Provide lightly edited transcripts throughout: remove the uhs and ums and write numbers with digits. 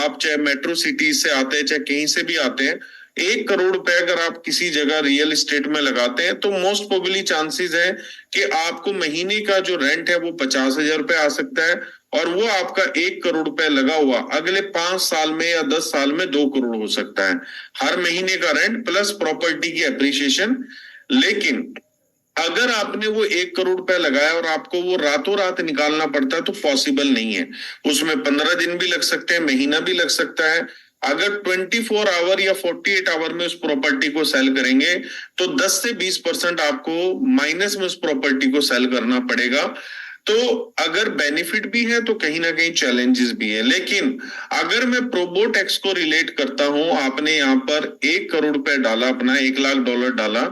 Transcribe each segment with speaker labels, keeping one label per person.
Speaker 1: आप चाहे metro city से आते हैं चाहे कहीं से भी आते हैं, 1 करोड़ रुपए अगर आप किसी जगह रियल एस्टेट में लगाते हैं तो मोस्ट प्रोबेबली चांसेस है कि आपको महीने का जो रेंट है वो 50,000 रुपए आ सकता है, और वो आपका 1 करोड़ रुपए लगा हुआ अगले 5 साल में या 10 साल में 2 करोड़ हो सकता है, हर महीने का रेंट प्लस प्रॉपर्टी की एप्रिसिएशन। लेकिन अगर आपने वो 1 करोड़ रुपए लगाया और आपको वो रातों रात निकालना पड़ता है तो पॉसिबल नहीं है। उसमें 15 दिन भी लग सकते हैं, महीना भी लग सकता है। अगर 24 आवर या 48 आवर में उस प्रॉपर्टी को सेल करेंगे तो 10 से 20% आपको माइनस में उस प्रॉपर्टी को सेल करना पड़ेगा। तो अगर बेनिफिट भी है तो कहीं ना कहीं चैलेंजेस भी है। लेकिन अगर मैं प्रोबो टैक्स को रिलेट करता हूं, आपने यहाँ पर 1 करोड़ रुपए डाला, अपना $1 लाख डाला,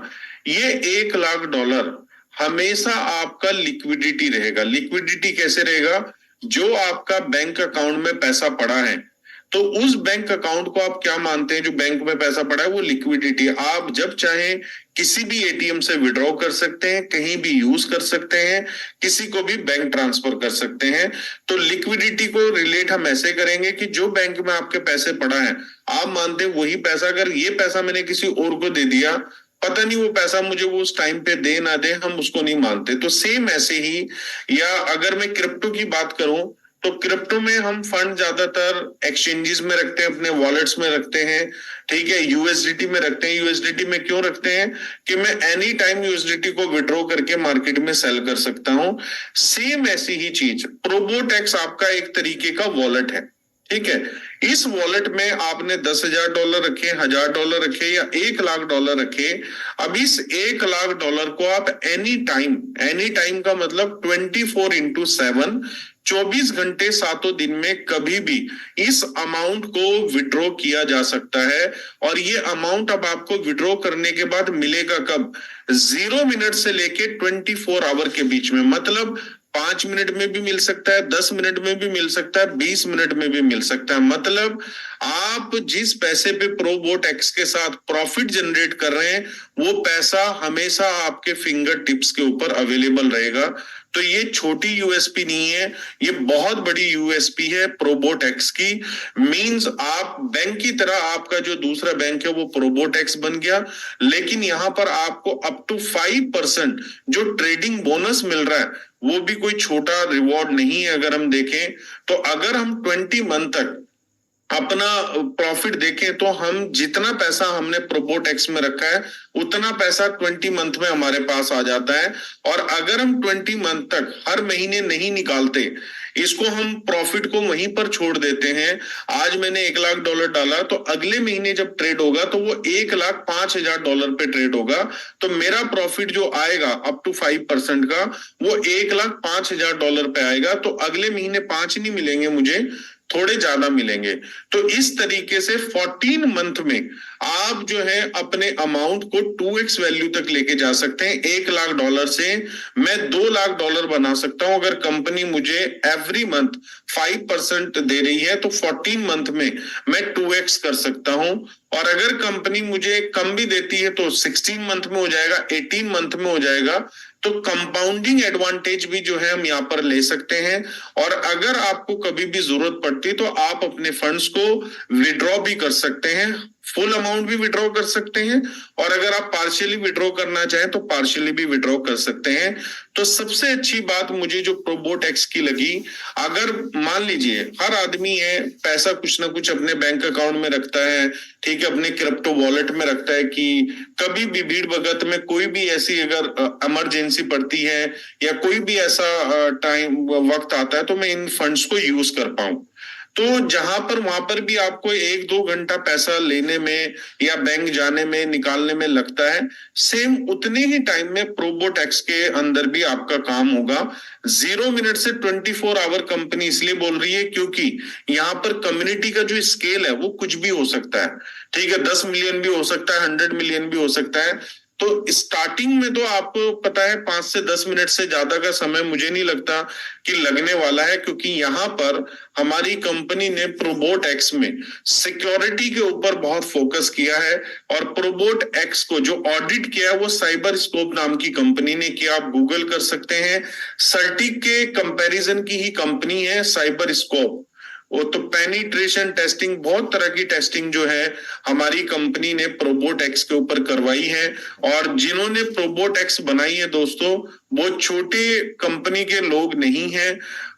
Speaker 1: ये $1 लाख हमेशा आपका लिक्विडिटी रहेगा। लिक्विडिटी कैसे रहेगा? जो आपका बैंक अकाउंट में पैसा पड़ा है, तो उस बैंक अकाउंट को आप क्या मानते हैं? जो बैंक में पैसा पड़ा है वो लिक्विडिटी। आप जब चाहें किसी भी एटीएम से विड्रॉ कर सकते हैं, कहीं भी यूज कर सकते हैं, किसी को भी बैंक ट्रांसफर कर सकते हैं। तो लिक्विडिटी को रिलेट हम ऐसे करेंगे कि जो बैंक में आपके पैसे पड़ा है, आप मानते हैं वही पैसा, अगर ये पैसा मैंने किसी और को दे दिया, पता नहीं वो पैसा मुझे वो उस टाइम पे दे ना दे, हम उसको नहीं मानते। तो सेम ऐसे ही, या अगर मैं क्रिप्टो की बात करूं तो क्रिप्टो में हम फंड ज्यादातर एक्सचेंजेस में रखते हैं, अपने वॉलेट्स में रखते हैं, ठीक है, यूएसडीटी में रखते हैं। यूएसडीटी में क्यों रखते हैं? कि मैं एनी टाइम यूएसडीटी को विड्रॉ करके मार्केट में सेल कर सकता हूं। सेम ऐसी ही चीज प्रोबोटेक्स आपका एक तरीके का वॉलेट है, ठीक है। इस वॉलेट में आपने $10,000 रखे, $1,000 रखे या $1 लाख रखे। अब इस $1 लाख को आप एनी टाइम का मतलब 24x7, 24 घंटे 7 दिन में कभी भी इस अमाउंट को विड्रॉ किया जा सकता है। और ये अमाउंट अब आपको विड्रॉ करने के बाद मिलेगा कब? 0 मिनट से लेके 24 आवर के बीच में। मतलब 5 मिनट में भी मिल सकता है, 10 मिनट में भी मिल सकता है, 20 मिनट में भी मिल सकता है। मतलब आप जिस पैसे पे प्रोबोटेक्स के साथ प्रॉफिट जनरेट कर रहे हैं, वो पैसा हमेशा आपके फिंगर टिप्स के ऊपर अवेलेबल रहेगा। तो ये छोटी यूएसपी नहीं है, ये बहुत बड़ी यूएसपी है प्रोबोटेक्स की। मींस आप बैंक की तरह, आपका जो दूसरा बैंक है वो प्रोबोटेक्स बन गया, लेकिन यहां पर आपको अप टू 5% जो ट्रेडिंग बोनस मिल रहा है, वो भी कोई छोटा रिवॉर्ड नहीं है। अगर हम देखें तो अगर हम 20 मंथ तक अपना प्रॉफिट देखें तो हम जितना पैसा हमने प्रोबोटेक्स में रखा है उतना पैसा 20 मंथ में हमारे पास आ जाता है। और अगर हम 20 मंथ तक हर महीने नहीं निकालते, इसको हम प्रॉफिट को वहीं पर छोड़ देते हैं, आज मैंने $1 लाख डाला तो अगले महीने जब ट्रेड होगा तो वो $1,05,000 पे ट्रेड होगा, तो मेरा प्रॉफिट जो आएगा अप टू 5% का, वो $1,05,000 पे आएगा। तो अगले महीने 5 नहीं मिलेंगे मुझे, थोड़े ज्यादा मिलेंगे। तो इस तरीके से 14 मंथ में आप जो है अपने अमाउंट को 2x वैल्यू तक लेके जा सकते हैं। $1 लाख से मैं $2 लाख बना सकता हूं। अगर कंपनी मुझे एवरी मंथ 5% दे रही है तो 14 मंथ में मैं 2x कर सकता हूं। और अगर कंपनी मुझे कम भी देती है तो 16 मंथ में हो जाएगा, 18 मंथ में हो जाएगा। तो कंपाउंडिंग एडवांटेज भी जो है हम यहाँ पर ले सकते हैं। और अगर आपको कभी भी जरूरत पड़ती तो आप अपने फंड्स को विड्रॉ भी कर सकते हैं, फुल अमाउंट भी विड्रॉ कर सकते हैं, और अगर आप पार्शियली विड्रॉ करना चाहें तो पार्शियली भी विड्रॉ कर सकते हैं। तो सबसे अच्छी बात मुझे जो प्रोबोटेक्स की लगी, अगर मान लीजिए हर आदमी है पैसा कुछ ना कुछ अपने बैंक अकाउंट में रखता है, ठीक है, अपने क्रिप्टो वॉलेट में रखता है कि कभी भी भीड़ भगत में कोई भी ऐसी अगर इमरजेंसी पड़ती है या कोई भी ऐसा टाइम वक्त आता है तो मैं इन फंड्स को यूज कर पाऊं। तो जहां पर वहां पर भी आपको 1-2 घंटा पैसा लेने में या बैंक जाने में निकालने में लगता है, सेम उतने ही टाइम में प्रोबोटेक्स के अंदर भी आपका काम होगा। 0 मिनट से 24 आवर कंपनी इसलिए बोल रही है क्योंकि यहाँ पर कम्युनिटी का जो स्केल है वो कुछ भी हो सकता है, ठीक है, 10 मिलियन भी हो सकता है, 100 मिलियन भी हो सकता है। तो स्टार्टिंग में तो आपको पता है 5 से 10 मिनट से ज्यादा का समय मुझे नहीं लगता कि लगने वाला है, क्योंकि यहाँ पर हमारी कंपनी ने प्रोबोटेक्स में सिक्योरिटी के ऊपर बहुत फोकस किया है। और प्रोबोटेक्स को जो ऑडिट किया है वो साइबर स्कोप नाम की कंपनी ने किया, आप गूगल कर सकते हैं। सर्टिक के कंपैरिजन की ही कंपनी है साइबर स्कोप, वो तो पेनिट्रेशन टेस्टिंग, बहुत तरह की टेस्टिंग जो है हमारी कंपनी ने प्रोबोट एक्स के ऊपर करवाई है। और जिन्होंने प्रोबोट एक्स बनाई है दोस्तों, वो छोटे कंपनी के लोग नहीं हैं।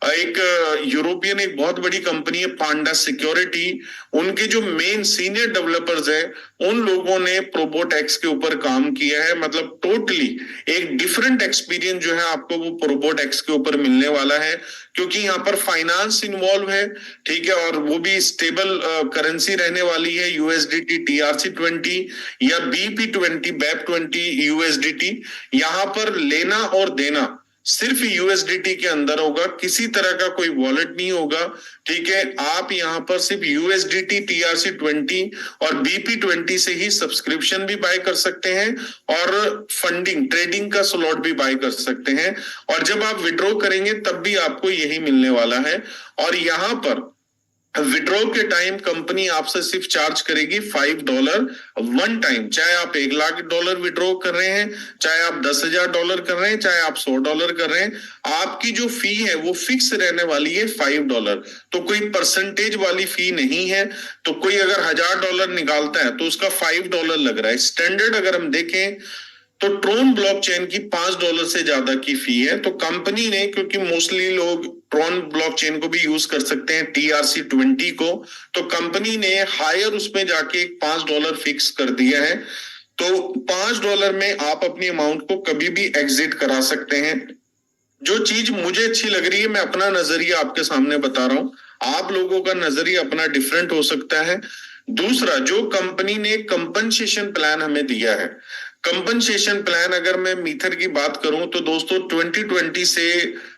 Speaker 1: एक यूरोपियन एक बहुत बड़ी कंपनी है पांडा सिक्योरिटी, उनके जो मेन सीनियर डेवलपर्स हैं उन लोगों ने प्रोबोट एक्स के ऊपर काम किया है। मतलब टोटली एक डिफरेंट एक्सपीरियंस जो है आपको वो प्रोबोट एक्स के ऊपर मिलने वाला है, क्योंकि यहाँ पर फाइनेंस इन्वॉल्व है, ठीक है, और वो भी स्टेबल करेंसी रहने वाली है, यूएसडीटी TRC20 या BP20 BEP20 यूएसडीटी। यहाँ पर लेना और देना सिर्फ यूएसडीटी के अंदर होगा, किसी तरह का कोई वॉलेट नहीं होगा, ठीक है। आप यहाँ पर सिर्फ यूएसडीटी TRC20 और BP20 से ही सब्सक्रिप्शन भी बाय कर सकते हैं और फंडिंग ट्रेडिंग का स्लॉट भी बाय कर सकते हैं। और जब आप विड्रॉ करेंगे तब भी आपको यही मिलने वाला है। और यहाँ पर विड्रॉ के टाइम कंपनी आपसे सिर्फ चार्ज करेगी $5 वन टाइम, चाहे आप $1,00,000 विड्रॉ कर रहे हैं, चाहे आप $10,000 कर रहे हैं, चाहे आप $100 कर रहे हैं, आपकी जो फी है वो फिक्स रहने वाली है $5। तो कोई परसेंटेज वाली फी नहीं है। तो कोई अगर $1,000 निकालता है तो उसका $5 लग रहा है। स्टैंडर्ड अगर हम देखें तो ट्रोन ब्लॉकचेन की $5 से ज्यादा की फी है। तो कंपनी ने, क्योंकि मोस्टली लोग ट्रोन ब्लॉकचेन को भी यूज कर सकते हैं TRC20 को, तो कंपनी ने हायर उसमें जाके $5 फिक्स कर दिया है। तो $5 में आप अपनी अमाउंट को कभी भी एग्जिट करा सकते हैं। जो चीज मुझे अच्छी लग रही है, मैं अपना नजरिया आपके सामने बता रहा हूं, आप लोगों का नजरिया अपना डिफरेंट हो सकता है। दूसरा, जो कंपनी ने कंपनसेशन प्लान हमें दिया है, कंपनसेशन प्लान अगर मैं मीथर की बात करूं तो दोस्तों 2020 से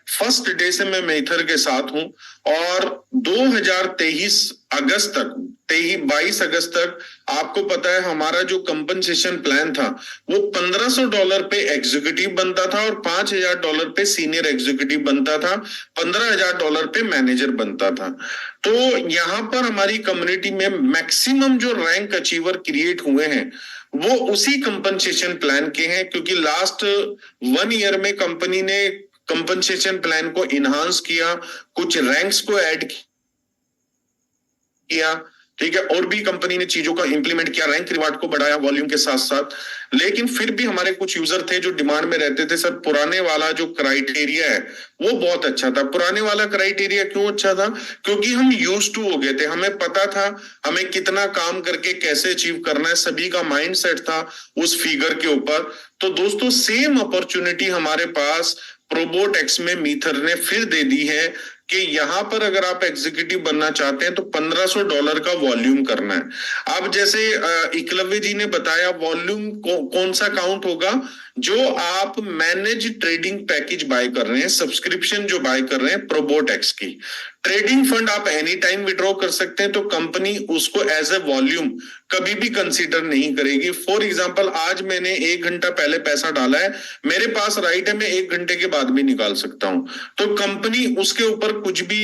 Speaker 1: फर्स्ट डे से मैं मीथर के साथ हूं और 2023 अगस्त तक 22 अगस्त तक आपको पता है हमारा जो कंपनसेशन प्लान था वो $1,500 पे एग्जीक्यूटिव बनता था और $5,000 पे सीनियर एग्जीक्यूटिव बनता था, $15,000 पे मैनेजर बनता था। तो यहाँ पर हमारी कम्युनिटी में मैक्सिमम जो रैंक अचीवर क्रिएट हुए हैं वो उसी कंपनसेशन प्लान के हैं, क्योंकि लास्ट 1 ईयर में कंपनी ने कंपनसेशन प्लान को इनहांस किया, कुछ रैंक्स को ऐड किया, ठीक है, और भी कंपनी ने चीजों का इंप्लीमेंट किया, रैंक रिवार्ड को बढ़ाया वॉल्यूम के साथ साथ। लेकिन फिर भी हमारे कुछ यूजर थे जो डिमांड में रहते थे, सर पुराने वाला जो क्राइटेरिया है वो बहुत अच्छा था। पुराने वाला क्राइटेरिया क्यों अच्छा था? क्योंकि हम यूज टू हो गए थे, हमें पता था हमें कितना काम करके कैसे अचीव करना है, सभी का माइंड सेट था उस फिगर के ऊपर। तो दोस्तों सेम अपॉर्चुनिटी हमारे पास प्रोबोट एक्स में मीथर ने फिर दे दी है कि यहां पर अगर आप एग्जीक्यूटिव बनना चाहते हैं तो $1,500 का वॉल्यूम करना है। अब जैसे एकलव्य जी ने बताया, वॉल्यूम कौन सा काउंट होगा? जो आप मैनेज ट्रेडिंग पैकेज बाय कर रहे हैं, सब्सक्रिप्शन जो बाय कर रहे हैं प्रोबोट एक्स की। ट्रेडिंग फंड आप एनी टाइम विड्रॉ कर सकते हैं, तो कंपनी उसको एज ए वॉल्यूम कभी भी कंसीडर नहीं करेगी। फॉर एग्जांपल आज मैंने 1 घंटा पहले पैसा डाला है, मेरे पास राइट है मैं 1 घंटे के बाद भी निकाल सकता हूं। तो कंपनी उसके ऊपर कुछ भी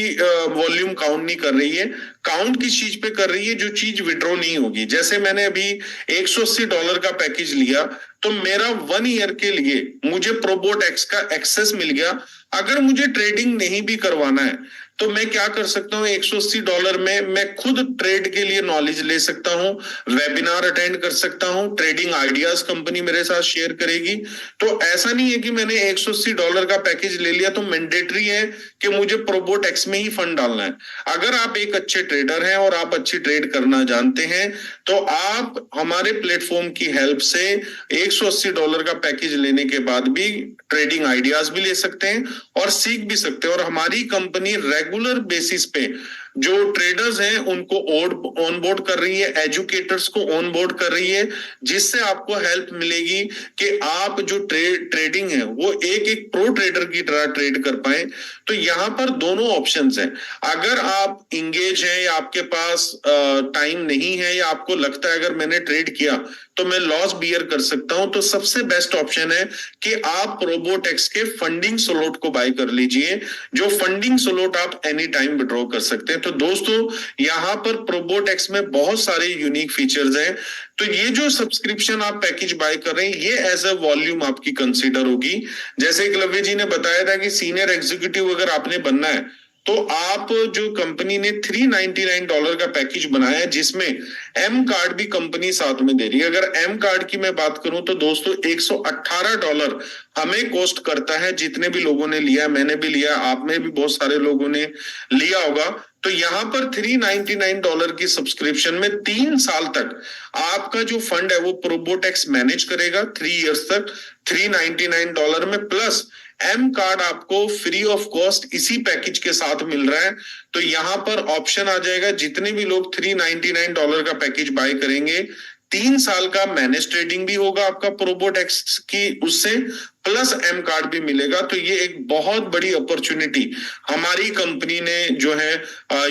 Speaker 1: वॉल्यूम काउंट नहीं कर रही है। काउंट किस चीज पे कर रही है? जो चीज विड्रॉ नहीं होगी। जैसे मैंने अभी $180 का पैकेज लिया तो मेरा 1 ईयर के लिए मुझे प्रोबोट एक्स का एक्सेस मिल गया। अगर मुझे ट्रेडिंग नहीं भी करवाना है तो मैं क्या कर सकता हूं? $180 में मैं खुद ट्रेड के लिए नॉलेज ले सकता हूं, वेबिनार अटेंड कर सकता हूं, ट्रेडिंग आइडियाज कंपनी मेरे साथ शेयर करेगी। तो ऐसा नहीं है कि मैंने $180 का पैकेज ले लिया तो मैंडेटरी है कि मुझे प्रोबोट एक्स में ही फंड डालना है। अगर आप एक अच्छे ट्रेडर हैं और आप अच्छी ट्रेड करना जानते हैं तो आप हमारे प्लेटफॉर्म की हेल्प से $180 का पैकेज लेने के बाद भी ट्रेडिंग आइडियाज भी ले सकते हैं और सीख भी सकते हैं। और हमारी कंपनी रेगुलर बेसिस पे जो ट्रेडर्स हैं उनको ऑन बोर्ड कर रही है, एजुकेटर्स को ऑन बोर्ड कर रही है, जिससे आपको हेल्प मिलेगी कि आप जो ट्रेडिंग है वो एक प्रो ट्रेडर की तरह ट्रेड कर पाए। तो यहाँ पर दोनों ऑप्शंस हैं। अगर आप इंगेज हैं या आपके पास टाइम नहीं है या आपको लगता है अगर मैंने ट्रेड किया तो मैं लॉस बियर कर सकता हूं, तो सबसे बेस्ट ऑप्शन है कि आप प्रोबोट एक्स के फंडिंग स्लॉट को बाय कर लीजिए, जो फंडिंग स्लॉट आप एनी टाइम विड्रॉ कर सकते हैं। तो दोस्तों यहां पर प्रोबोट एक्स में बहुत सारे यूनिक फीचर्स हैं। तो ये जो सब्सक्रिप्शन आप पैकेज बाय कर रहे हैं ये एज अ वॉल्यूम आपकी कंसीडर होगी। जैसे एकलव्य जी ने बताया था कि सीनियर एग्जीक्यूटिव अगर आपने बनना है तो आप जो कंपनी ने $399 का पैकेज बनाया है, जिसमें एम कार्ड भी कंपनी साथ में दे रही है। अगर एम कार्ड की मैं बात करूं तो दोस्तों $118 हमें कॉस्ट करता है। जितने भी लोगों ने लिया, मैंने भी लिया, आप में भी बहुत सारे लोगों ने लिया होगा। तो यहाँ पर $399 की सब्सक्रिप्शन में 3 साल तक आपका जो फंड है वो प्रोबोटेक्स मैनेज करेगा 3 इयर्स तक $399 में, प्लस एम कार्ड आपको फ्री ऑफ कॉस्ट इसी पैकेज के साथ मिल रहा है। तो यहां पर ऑप्शन आ जाएगा, जितने भी लोग $399 का पैकेज बाय करेंगे, 3 साल का मैनेज ट्रेडिंग भी होगा आपका प्रोबोटेक्स की उससे, प्लस एम कार्ड भी मिलेगा। तो ये एक बहुत बड़ी अपॉर्चुनिटी हमारी कंपनी ने जो है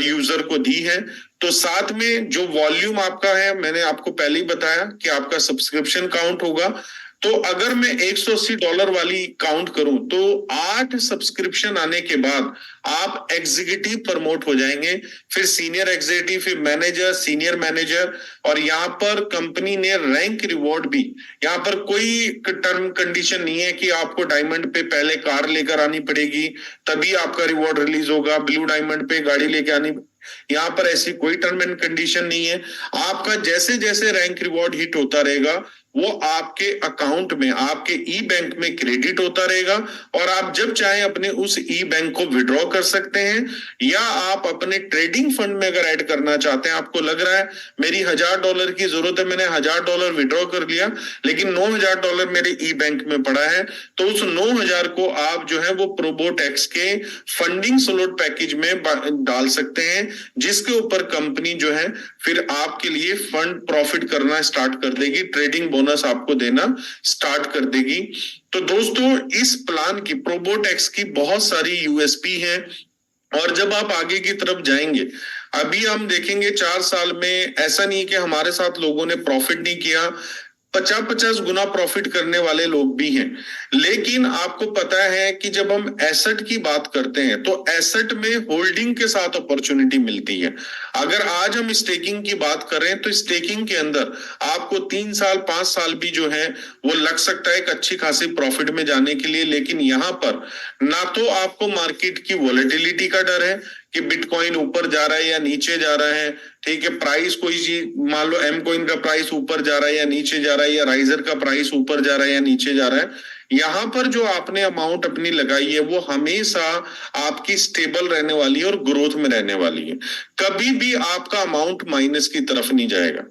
Speaker 1: यूजर को दी है। तो साथ में जो वॉल्यूम आपका है, मैंने आपको पहले ही बताया कि आपका सब्सक्रिप्शन काउंट होगा। तो अगर मैं $180 वाली काउंट करूं तो 8 सब्सक्रिप्शन आने के बाद आप एग्जीक्यूटिव प्रमोट हो जाएंगे, फिर सीनियर एग्जीक्यूटिव, फिर मैनेजर, सीनियर मैनेजर। और यहाँ पर कंपनी ने रैंक रिवॉर्ड भी, यहाँ पर कोई टर्म कंडीशन नहीं है कि आपको डायमंड पे पहले कार लेकर आनी पड़ेगी तभी आपका रिवॉर्ड रिलीज होगा, ब्लू डायमंड पे गाड़ी लेके आनी, यहाँ पर ऐसी कोई टर्म एंड कंडीशन नहीं है। आपका जैसे जैसे रैंक रिवॉर्ड हिट होता रहेगा वो आपके अकाउंट में, आपके ई बैंक में क्रेडिट होता रहेगा, और आप जब चाहे अपने उस ई बैंक को विड्रॉ कर सकते हैं, या आप अपने ट्रेडिंग फंड में अगर ऐड करना चाहते हैं, आपको लग रहा है मेरी $1000 की जरूरत है, मैंने $1000 विड्रॉ कर लिया लेकिन $9000 मेरे ई बैंक में पड़ा है, तो उस 9000 को आप जो है वो प्रोबोटेक्स के फंडिंग स्लॉट पैकेज में डाल सकते हैं, जिसके ऊपर कंपनी जो है फिर आपके लिए फंड प्रॉफिट करना स्टार्ट कर देगी, ट्रेडिंग बोनस आपको देना स्टार्ट कर देगी। तो दोस्तों इस प्लान की, प्रोबोटेक्स की बहुत सारी यूएसपी है। और जब आप आगे की तरफ जाएंगे, अभी हम देखेंगे 4 साल में ऐसा नहीं कि हमारे साथ लोगों ने प्रॉफिट नहीं किया, 50-50 गुना प्रॉफिट करने वाले लोग भी हैं। लेकिन आपको पता है कि जब हम एसेट की बात करते हैं तो एसेट में होल्डिंग के साथ अपॉर्चुनिटी मिलती है। अगर आज हम स्टेकिंग की बात करें तो स्टेकिंग के अंदर आपको 3 साल 5 साल भी जो है वो लग सकता है एक अच्छी खासी प्रॉफिट में जाने के लिए। लेकिन यहाँ पर ना तो आपको मार्केट की वॉलेटिलिटी का डर है कि बिटकॉइन ऊपर जा रहा है या नीचे जा रहा है, ठीक है, प्राइस कोई चीज, मान लो एम कॉइन का प्राइस ऊपर जा रहा है या नीचे जा रहा है, या राइजर का प्राइस ऊपर जा रहा है या नीचे जा रहा है। यहाँ पर जो आपने अमाउंट अपनी लगाई है वो हमेशा आपकी स्टेबल रहने वाली है और ग्रोथ में रहने वाली है। कभी भी आपका अमाउंट माइनस की तरफ नहीं जाएगा।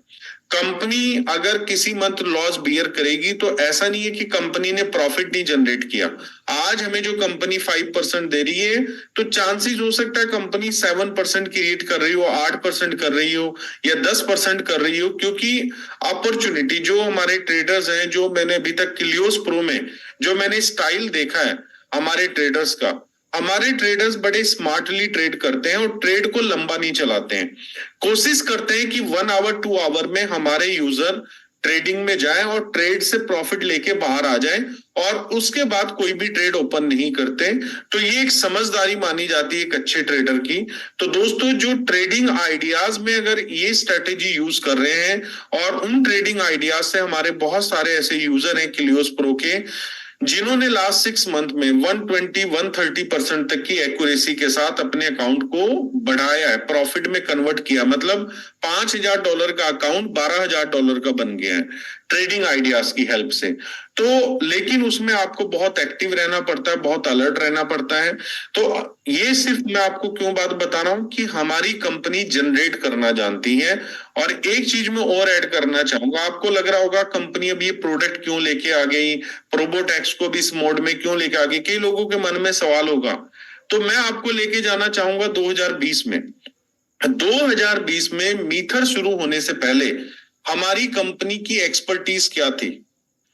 Speaker 1: कंपनी अगर किसी मंथ लॉस बियर करेगी तो ऐसा नहीं है कि कंपनी ने प्रॉफिट नहीं जनरेट किया। आज हमें जो कंपनी 5% दे रही है तो चांसेस हो सकता है कंपनी 7% क्रिएट कर रही हो, 8% कर रही हो, या 10% कर रही हो, क्योंकि अपॉर्चुनिटी जो हमारे ट्रेडर्स हैं, जो मैंने अभी तक क्लियोस प्रो में जो मैंने स्टाइल देखा है हमारे ट्रेडर्स का, हमारे ट्रेडर्स बड़े स्मार्टली ट्रेड करते हैं और ट्रेड को लंबा नहीं चलाते हैं। कोशिश करते हैं कि 1 आवर 2 आवर में हमारे यूजर ट्रेडिंग में जाए और ट्रेड से प्रॉफिट लेके बाहर आ जाए, और उसके बाद कोई भी ट्रेड ओपन नहीं करते। तो ये एक समझदारी मानी जाती है एक अच्छे ट्रेडर की। तो दोस्तों जो ट्रेडिंग आइडियाज में अगर ये स्ट्रेटेजी यूज कर रहे हैं, और उन ट्रेडिंग आइडियाज से हमारे बहुत सारे ऐसे यूजर हैं क्लियोस प्रो के जिन्होंने लास्ट 6 मंथ में 120-130% तक की एक्यूरेसी के साथ अपने अकाउंट को बढ़ाया है, प्रॉफिट में कन्वर्ट किया, मतलब $5000 का अकाउंट $12000 का बन गया है ट्रेडिंग आइडियाज की हेल्प से। तो लेकिन उसमें आपको बहुत एक्टिव रहना पड़ता है, बहुत अलर्ट रहना पड़ता है। तो ये सिर्फ मैं आपको क्यों बात बता रहा हूं कि हमारी कंपनी जनरेट करना जानती है। और एक चीज मैं और ऐड करना चाहूंगा, आपको लग रहा होगा कंपनी अब ये प्रोडक्ट क्यों लेके आ गई, प्रोबोटेक्स को भी इस मोड में क्यों लेके आ गई, कई लोगों के मन में सवाल होगा। तो मैं आपको लेके जाना चाहूंगा 2020 में। 2020 में मीथर शुरू होने से पहले हमारी कंपनी की एक्सपर्टीज क्या थी।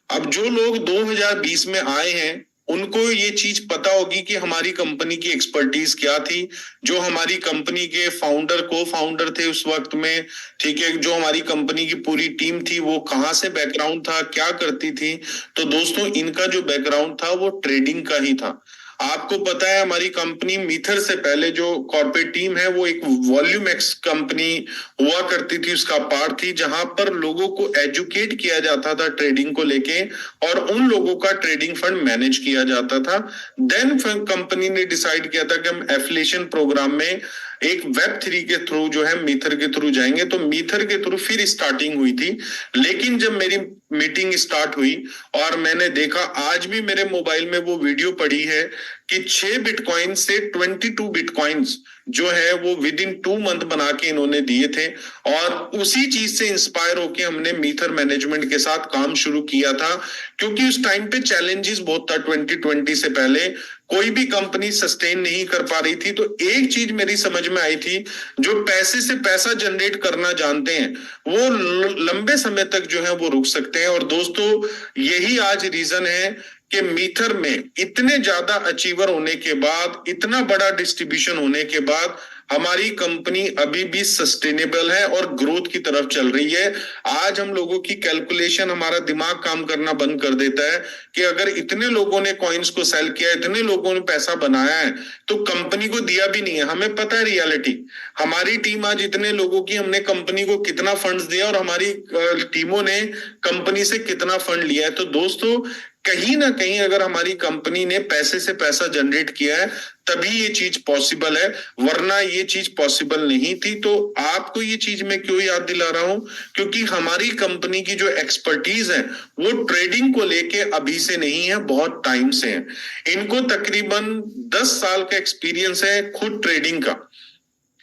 Speaker 1: अब जो लोग 2020 में आए हैं उनको ये चीज पता होगी कि हमारी कंपनी की एक्सपर्टीज क्या थी, जो हमारी कंपनी के को फाउंडर थे उस वक्त में, ठीक है, जो हमारी कंपनी की पूरी टीम थी वो कहां से बैकग्राउंड था, क्या करती थी। तो दोस्तों इनका जो बैकग्राउंड था वो ट्रेडिंग का ही था। आपको पता है हमारी कंपनी मीथर से पहले जो कॉर्पोरेट टीम है वो एक वॉल्यूम एक्स कंपनी हुआ करती थी, उसका पार्ट थी, जहां पर लोगों को एजुकेट किया जाता था ट्रेडिंग को लेके और उन लोगों का ट्रेडिंग फंड मैनेज किया जाता था। देन कंपनी ने डिसाइड किया था कि हम एफिलिएशन प्रोग्राम में एक वेब 3 के थ्रू जो है मीथर के थ्रू जाएंगे, तो मीथर के थ्रू फिर स्टार्टिंग हुई थी। लेकिन जब मेरी मीटिंग स्टार्ट हुई और मैंने देखा, आज भी मेरे मोबाइल में वो वीडियो पड़ी है कि 6 बिटकॉइन से 22 बिटकॉइंस जो है वो विद इन 2 मंथ बना के इन्होंने दिए थे। और उसी चीज से इंस्पायर होके हमने मीथर मैनेजमेंट के साथ काम शुरू किया था, क्योंकि उस टाइम पे चैलेंजेस बहुत था। 2020 से पहले कोई भी कंपनी सस्टेन नहीं कर पा रही थी। तो एक चीज मेरी समझ में आई थी, जो पैसे से पैसा जनरेट करना जानते हैं वो लंबे समय तक जो है वो रुक सकते हैं। और दोस्तों, यही आज रीजन है कि मीथर में इतने ज्यादा अचीवर होने के बाद, इतना बड़ा डिस्ट्रीब्यूशन होने के बाद, हमारी कंपनी अभी भी सस्टेनेबल है और ग्रोथ की तरफ चल रही है। आज हम लोगों की कैलकुलेशन, हमारा दिमाग काम करना बंद कर देता है कि अगर इतने लोगों ने कॉइन्स को सेल किया, इतने लोगों ने पैसा बनाया है, तो कंपनी को दिया भी नहीं है। हमें पता है रियलिटी, हमारी टीम आज इतने लोगों की, हमने कंपनी को कितना फंड्स दिया और हमारी टीमों ने कंपनी से कितना फंड लिया है। तो दोस्तों, कहीं ना कहीं अगर हमारी कंपनी ने पैसे से पैसा जनरेट किया है तभी ये चीज पॉसिबल है, वरना ये चीज पॉसिबल नहीं थी। तो आपको ये चीज मैं क्यों याद दिला रहा हूं, क्योंकि हमारी कंपनी की जो एक्सपर्टीज है वो ट्रेडिंग को लेके अभी से नहीं है, बहुत टाइम से है। इनको तकरीबन 10 साल का एक्सपीरियंस है खुद ट्रेडिंग का,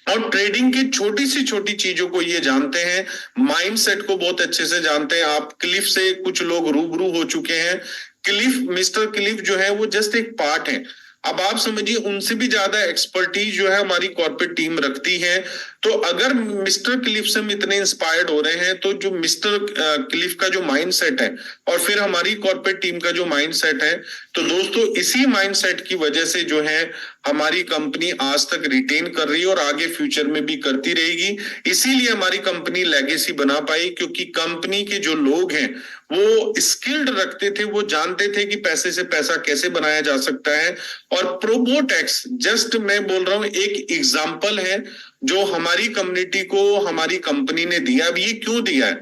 Speaker 1: और ट्रेडिंग की छोटी सी छोटी चीजों को ये जानते हैं, माइंडसेट को बहुत अच्छे से जानते हैं। आप क्लिफ से कुछ लोग रूबरू हो चुके हैं। क्लिफ, मिस्टर क्लिफ जो है वो जस्ट एक पार्ट है। अब आप समझिए, उनसे भी ज्यादा एक्सपर्टीज जो है हमारी कॉर्पोरेट टीम रखती है। तो अगर मिस्टर क्लिफ से हम इतने इंस्पायर्ड हो रहे हैं, तो जो मिस्टर क्लिफ का जो माइंडसेट है और फिर हमारी कॉर्पोरेट टीम का जो माइंडसेट है, तो दोस्तों इसी माइंडसेट की वजह से जो है हमारी कंपनी आज तक रिटेन कर रही है और आगे फ्यूचर में भी करती रहेगी। इसीलिए हमारी कंपनी लेगेसी बना पाई, क्योंकि कंपनी के जो लोग हैं वो स्किल्ड रखते थे, वो जानते थे कि पैसे से पैसा कैसे बनाया जा सकता है। और प्रोबोटेक्स जस्ट मैं बोल रहा हूं एक एग्जाम्पल है जो हमारी कम्युनिटी को हमारी कंपनी ने दिया। अब ये क्यों दिया है,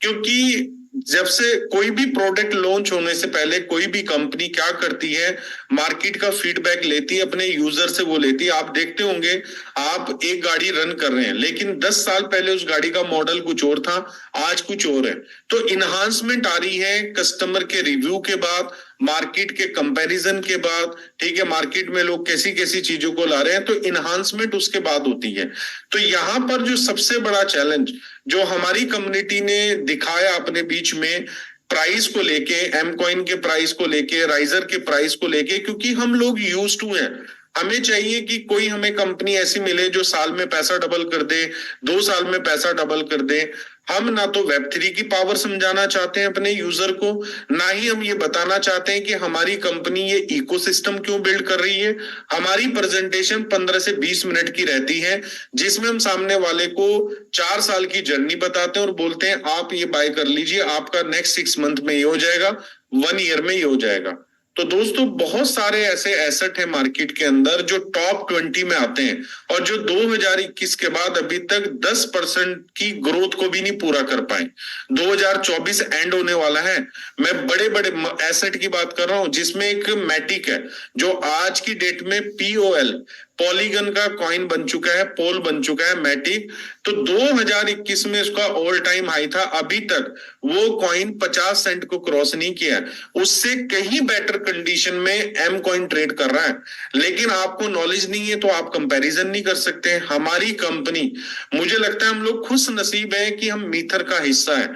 Speaker 1: क्योंकि जब से कोई भी प्रोडक्ट लॉन्च होने से पहले कोई भी कंपनी क्या करती है, मार्केट का फीडबैक लेती है, अपने यूजर से वो लेती है। आप देखते होंगे, आप एक गाड़ी रन कर रहे हैं, लेकिन 10 साल पहले उस गाड़ी का मॉडल कुछ और था, आज कुछ और है। तो इन्हांसमेंट आ रही है कस्टमर के रिव्यू के बाद, मार्केट के कंपैरिजन के बाद, ठीक है, मार्केट में लोग कैसी कैसी चीजों को ला रहे हैं, तो इन्हांसमेंट उसके बाद होती है। तो यहां पर जो सबसे बड़ा चैलेंज जो हमारी कम्युनिटी ने दिखाया अपने बीच में, प्राइस को लेके, एम कॉइन के प्राइस को लेके, राइजर के प्राइस को लेके, क्योंकि हम लोग यूज टू हैं। हमें चाहिए कि कोई हमें कंपनी ऐसी मिले जो साल में पैसा डबल कर दे, 2 साल में पैसा डबल कर दे। हम ना तो वेब 3 की पावर समझाना चाहते हैं अपने यूजर को, ना ही हम ये बताना चाहते हैं कि हमारी कंपनी ये इकोसिस्टम क्यों बिल्ड कर रही है। हमारी प्रेजेंटेशन 15 से 20 मिनट की रहती है, जिसमें हम सामने वाले को 4 साल की जर्नी बताते हैं और बोलते हैं आप ये बाय कर लीजिए, आपका नेक्स्ट 6 मंथ में ये हो जाएगा, 1 ईयर में ये हो जाएगा। तो दोस्तों, बहुत सारे ऐसे एसेट हैं मार्केट के अंदर जो टॉप 20 में आते हैं और जो 2021 के बाद अभी तक 10% की ग्रोथ को भी नहीं पूरा कर पाए। 2024 एंड होने वाला है, मैं बड़े बड़े एसेट की बात कर रहा हूं, जिसमें एक मैटिक है जो आज की डेट में POL, पॉलीगन का कॉइन बन चुका है, पोल बन चुका है मैटिक। तो 2021 में उसका ऑल टाइम हाई था, अभी तक वो कॉइन 50 सेंट को क्रॉस नहीं किया। उससे कहीं बेटर कंडीशन में एम कॉइन ट्रेड कर रहा है, लेकिन आपको नॉलेज नहीं है तो आप कंपैरिजन नहीं कर सकते। हमारी कंपनी, मुझे लगता है हम लोग खुश नसीब है कि हम मीथर का हिस्सा है।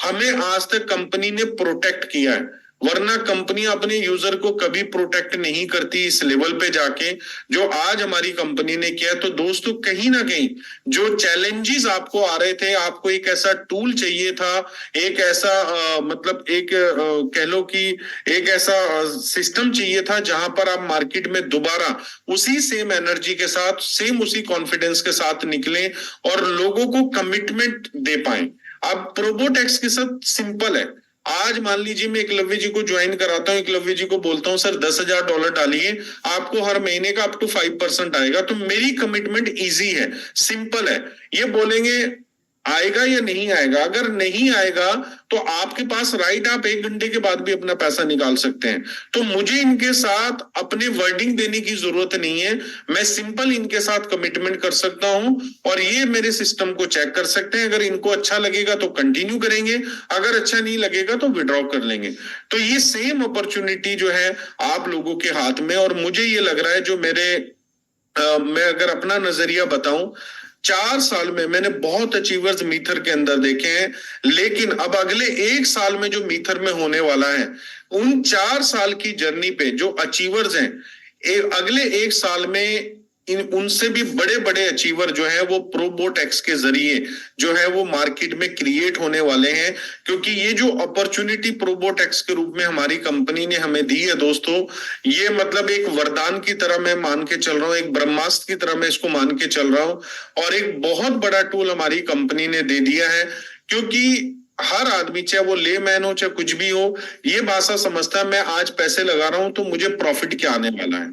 Speaker 1: हमें आज तक कंपनी ने प्रोटेक्ट किया है, वरना कंपनी अपने यूजर को कभी प्रोटेक्ट नहीं करती इस लेवल पे जाके जो आज हमारी कंपनी ने किया। तो दोस्तों, कहीं ना कहीं जो चैलेंजेस आपको आ रहे थे, आपको एक ऐसा टूल चाहिए था, एक ऐसा मतलब एक कह लो कि एक ऐसा सिस्टम चाहिए था जहां पर आप मार्केट में दोबारा उसी सेम एनर्जी के साथ, सेम उसी कॉन्फिडेंस के साथ निकले और लोगों को कमिटमेंट दे पाए। अब प्रोबोटेक्स के साथ सिंपल है, आज मान लीजिए मैं एकलव्य जी को ज्वाइन कराता हूँ, एकलव्य जी को बोलता हूँ सर $10,000 डालिए, आपको हर महीने का अप टू 5% आएगा, तो मेरी कमिटमेंट इजी है, सिंपल है। ये बोलेंगे आएगा या नहीं आएगा, अगर नहीं आएगा तो आपके पास राइट, आप 1 घंटे के बाद भी अपना पैसा निकाल सकते हैं। तो मुझे इनके साथ अपने वर्डिंग देने की जरूरत नहीं है, मैं सिंपल इनके साथ कमिटमेंट कर सकता हूं और ये मेरे सिस्टम को चेक कर सकते हैं। अगर इनको अच्छा लगेगा तो कंटिन्यू करेंगे, अगर अच्छा नहीं लगेगा तो विड्रॉ कर लेंगे। तो ये सेम अपॉर्चुनिटी जो है आप लोगों के हाथ में, और मुझे ये लग रहा है जो मैं अगर अपना नजरिया बताऊं, 4 साल में मैंने बहुत अचीवर्स मीथर के अंदर देखे हैं, लेकिन अब अगले 1 साल में जो मीथर में होने वाला है, उन 4 साल की जर्नी पे जो अचीवर्स हैं, अगले 1 साल में उनसे भी बड़े बड़े अचीवर जो है वो प्रोबोटेक्स के जरिए जो है वो मार्केट में क्रिएट होने वाले हैं। क्योंकि ये जो अपॉर्चुनिटी प्रोबोटेक्स के रूप में हमारी कंपनी ने हमें दी है दोस्तों, ये मतलब एक वरदान की तरह मैं मान के चल रहा हूँ, एक ब्रह्मास्त्र की तरह मैं इसको मान के चल रहा हूँ, और एक बहुत बड़ा टूल हमारी कंपनी ने दे दिया है। क्योंकि हर आदमी, चाहे वो लेमैन हो चाहे कुछ भी हो, ये भाषा समझता है मैं आज पैसे लगा रहा हूं तो मुझे प्रॉफिट क्या आने वाला है।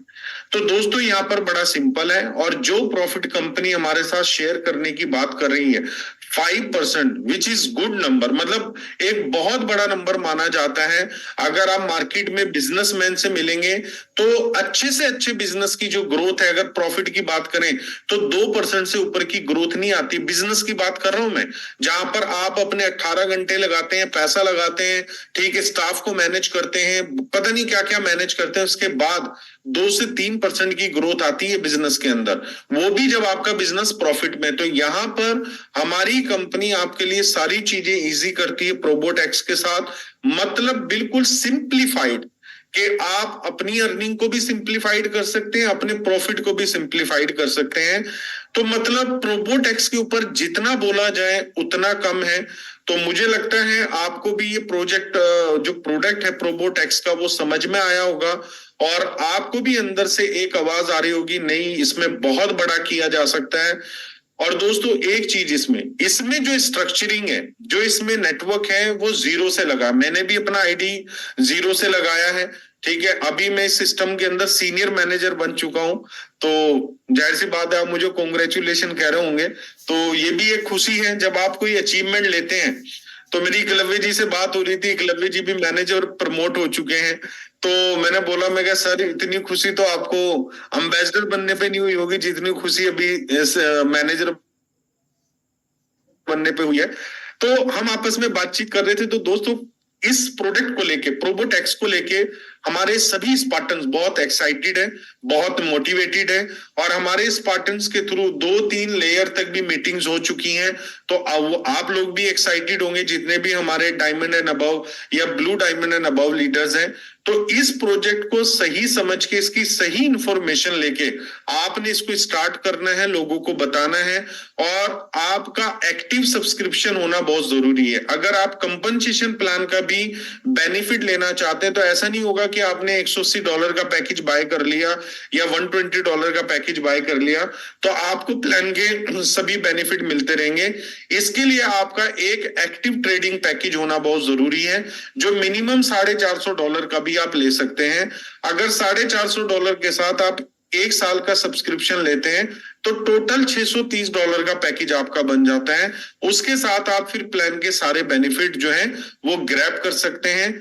Speaker 1: तो दोस्तों यहाँ पर बड़ा सिंपल है, और जो प्रॉफिट कंपनी हमारे साथ शेयर करने की बात कर रही है 5%, विच इज गुड नंबर, मतलब एक बहुत बड़ा नंबर माना जाता है। अगर आप मार्केट में बिजनेसमैन से मिलेंगे तो अच्छे से अच्छे बिजनेस की जो ग्रोथ है, अगर प्रॉफिट की बात करें तो 2% से ऊपर की ग्रोथ नहीं आती। बिजनेस की बात कर रहा हूं मैं, जहां पर आप अपने 18 घंटे लगाते हैं, पैसा लगाते हैं, ठीक है, स्टाफ को मैनेज करते हैं, पता नहीं क्या क्या मैनेज करते हैं, उसके बाद 2 से 3% की ग्रोथ आती है बिजनेस के अंदर, वो भी जब आपका बिजनेस प्रॉफिट में। तो यहां पर हमारी कंपनी आपके लिए सारी चीजें इजी करती है प्रोबोटेक्स के साथ, मतलब बिल्कुल सिंप्लीफाइड, कि आप अपनी अर्निंग को भी सिंप्लीफाइड कर सकते हैं, अपने प्रॉफिट को भी सिंप्लीफाइड कर सकते हैं। तो मतलब प्रोबोटेक्स के ऊपर जितना बोला जाए उतना कम है। तो मुझे लगता है आपको भी ये प्रोजेक्ट, जो प्रोडक्ट है प्रोबोटेक्स का, वो समझ में आया होगा, और आपको भी अंदर से एक आवाज आ रही होगी नहीं इसमें बहुत बड़ा किया जा सकता है। और दोस्तों एक चीज, इसमें इसमें जो स्ट्रक्चरिंग है, जो इसमें नेटवर्क है, वो जीरो से लगा, मैंने भी अपना आईडी जीरो से लगाया है, ठीक है। अभी मैं इस सिस्टम के अंदर सीनियर मैनेजर बन चुका हूं, तो जाहिर सी बात है आप मुझे कॉन्ग्रेचुलेशन कह रहे होंगे, तो ये भी एक खुशी है जब आप कोई अचीवमेंट लेते हैं। तो मेरी एकलव्य जी से बात हो रही थी, एकलव्य जी भी मैनेजर प्रमोट हो चुके हैं, तो मैंने बोला, मैं कहा सर इतनी खुशी तो आपको अम्बेसडर बनने पे नहीं हुई होगी जितनी खुशी अभी इस मैनेजर बनने पे हुई है। तो हम आपस में बातचीत कर रहे थे, तो दोस्तों इस प्रोडक्ट को लेके, प्रोबोटेक्स को लेके हमारे सभी स्पार्टन्स बहुत एक्साइटेड है, बहुत मोटिवेटेड है, और हमारे स्पार्टन्स के थ्रू 2-3 लेयर तक भी मीटिंग्स हो चुकी हैं। तो आप लोग भी एक्साइटेड होंगे जितने भी हमारे डायमंड एंड अबव या blue diamond and above leaders हैं। तो इस प्रोजेक्ट को सही समझ के, इसकी सही इंफॉर्मेशन लेके आपने इसको स्टार्ट करना है, लोगों को बताना है, और आपका एक्टिव सब्सक्रिप्शन होना बहुत जरूरी है। अगर आप कंपनसेशन प्लान का भी बेनिफिट लेना चाहते हैं तो ऐसा नहीं होगा कि आपने $180 का पैकेज बाय कर लिया या $120 का पैकेज बाय कर लिया तो आपको प्लान के सभी बेनिफिट मिलते रहेंगे। इसके लिए आपका एक एक्टिव ट्रेडिंग पैकेज होना बहुत जरूरी है, जो मिनिमम $450 का भी आप ले सकते हैं। अगर $450 के साथ आप 1 साल का सब्सक्रिप्शन लेते हैं तो टोटल $630 का पैकेज आपका बन जाता है। उसके साथ आप फिर प्लान के सारे बेनिफिट जो है वो ग्रैब कर सकते हैं।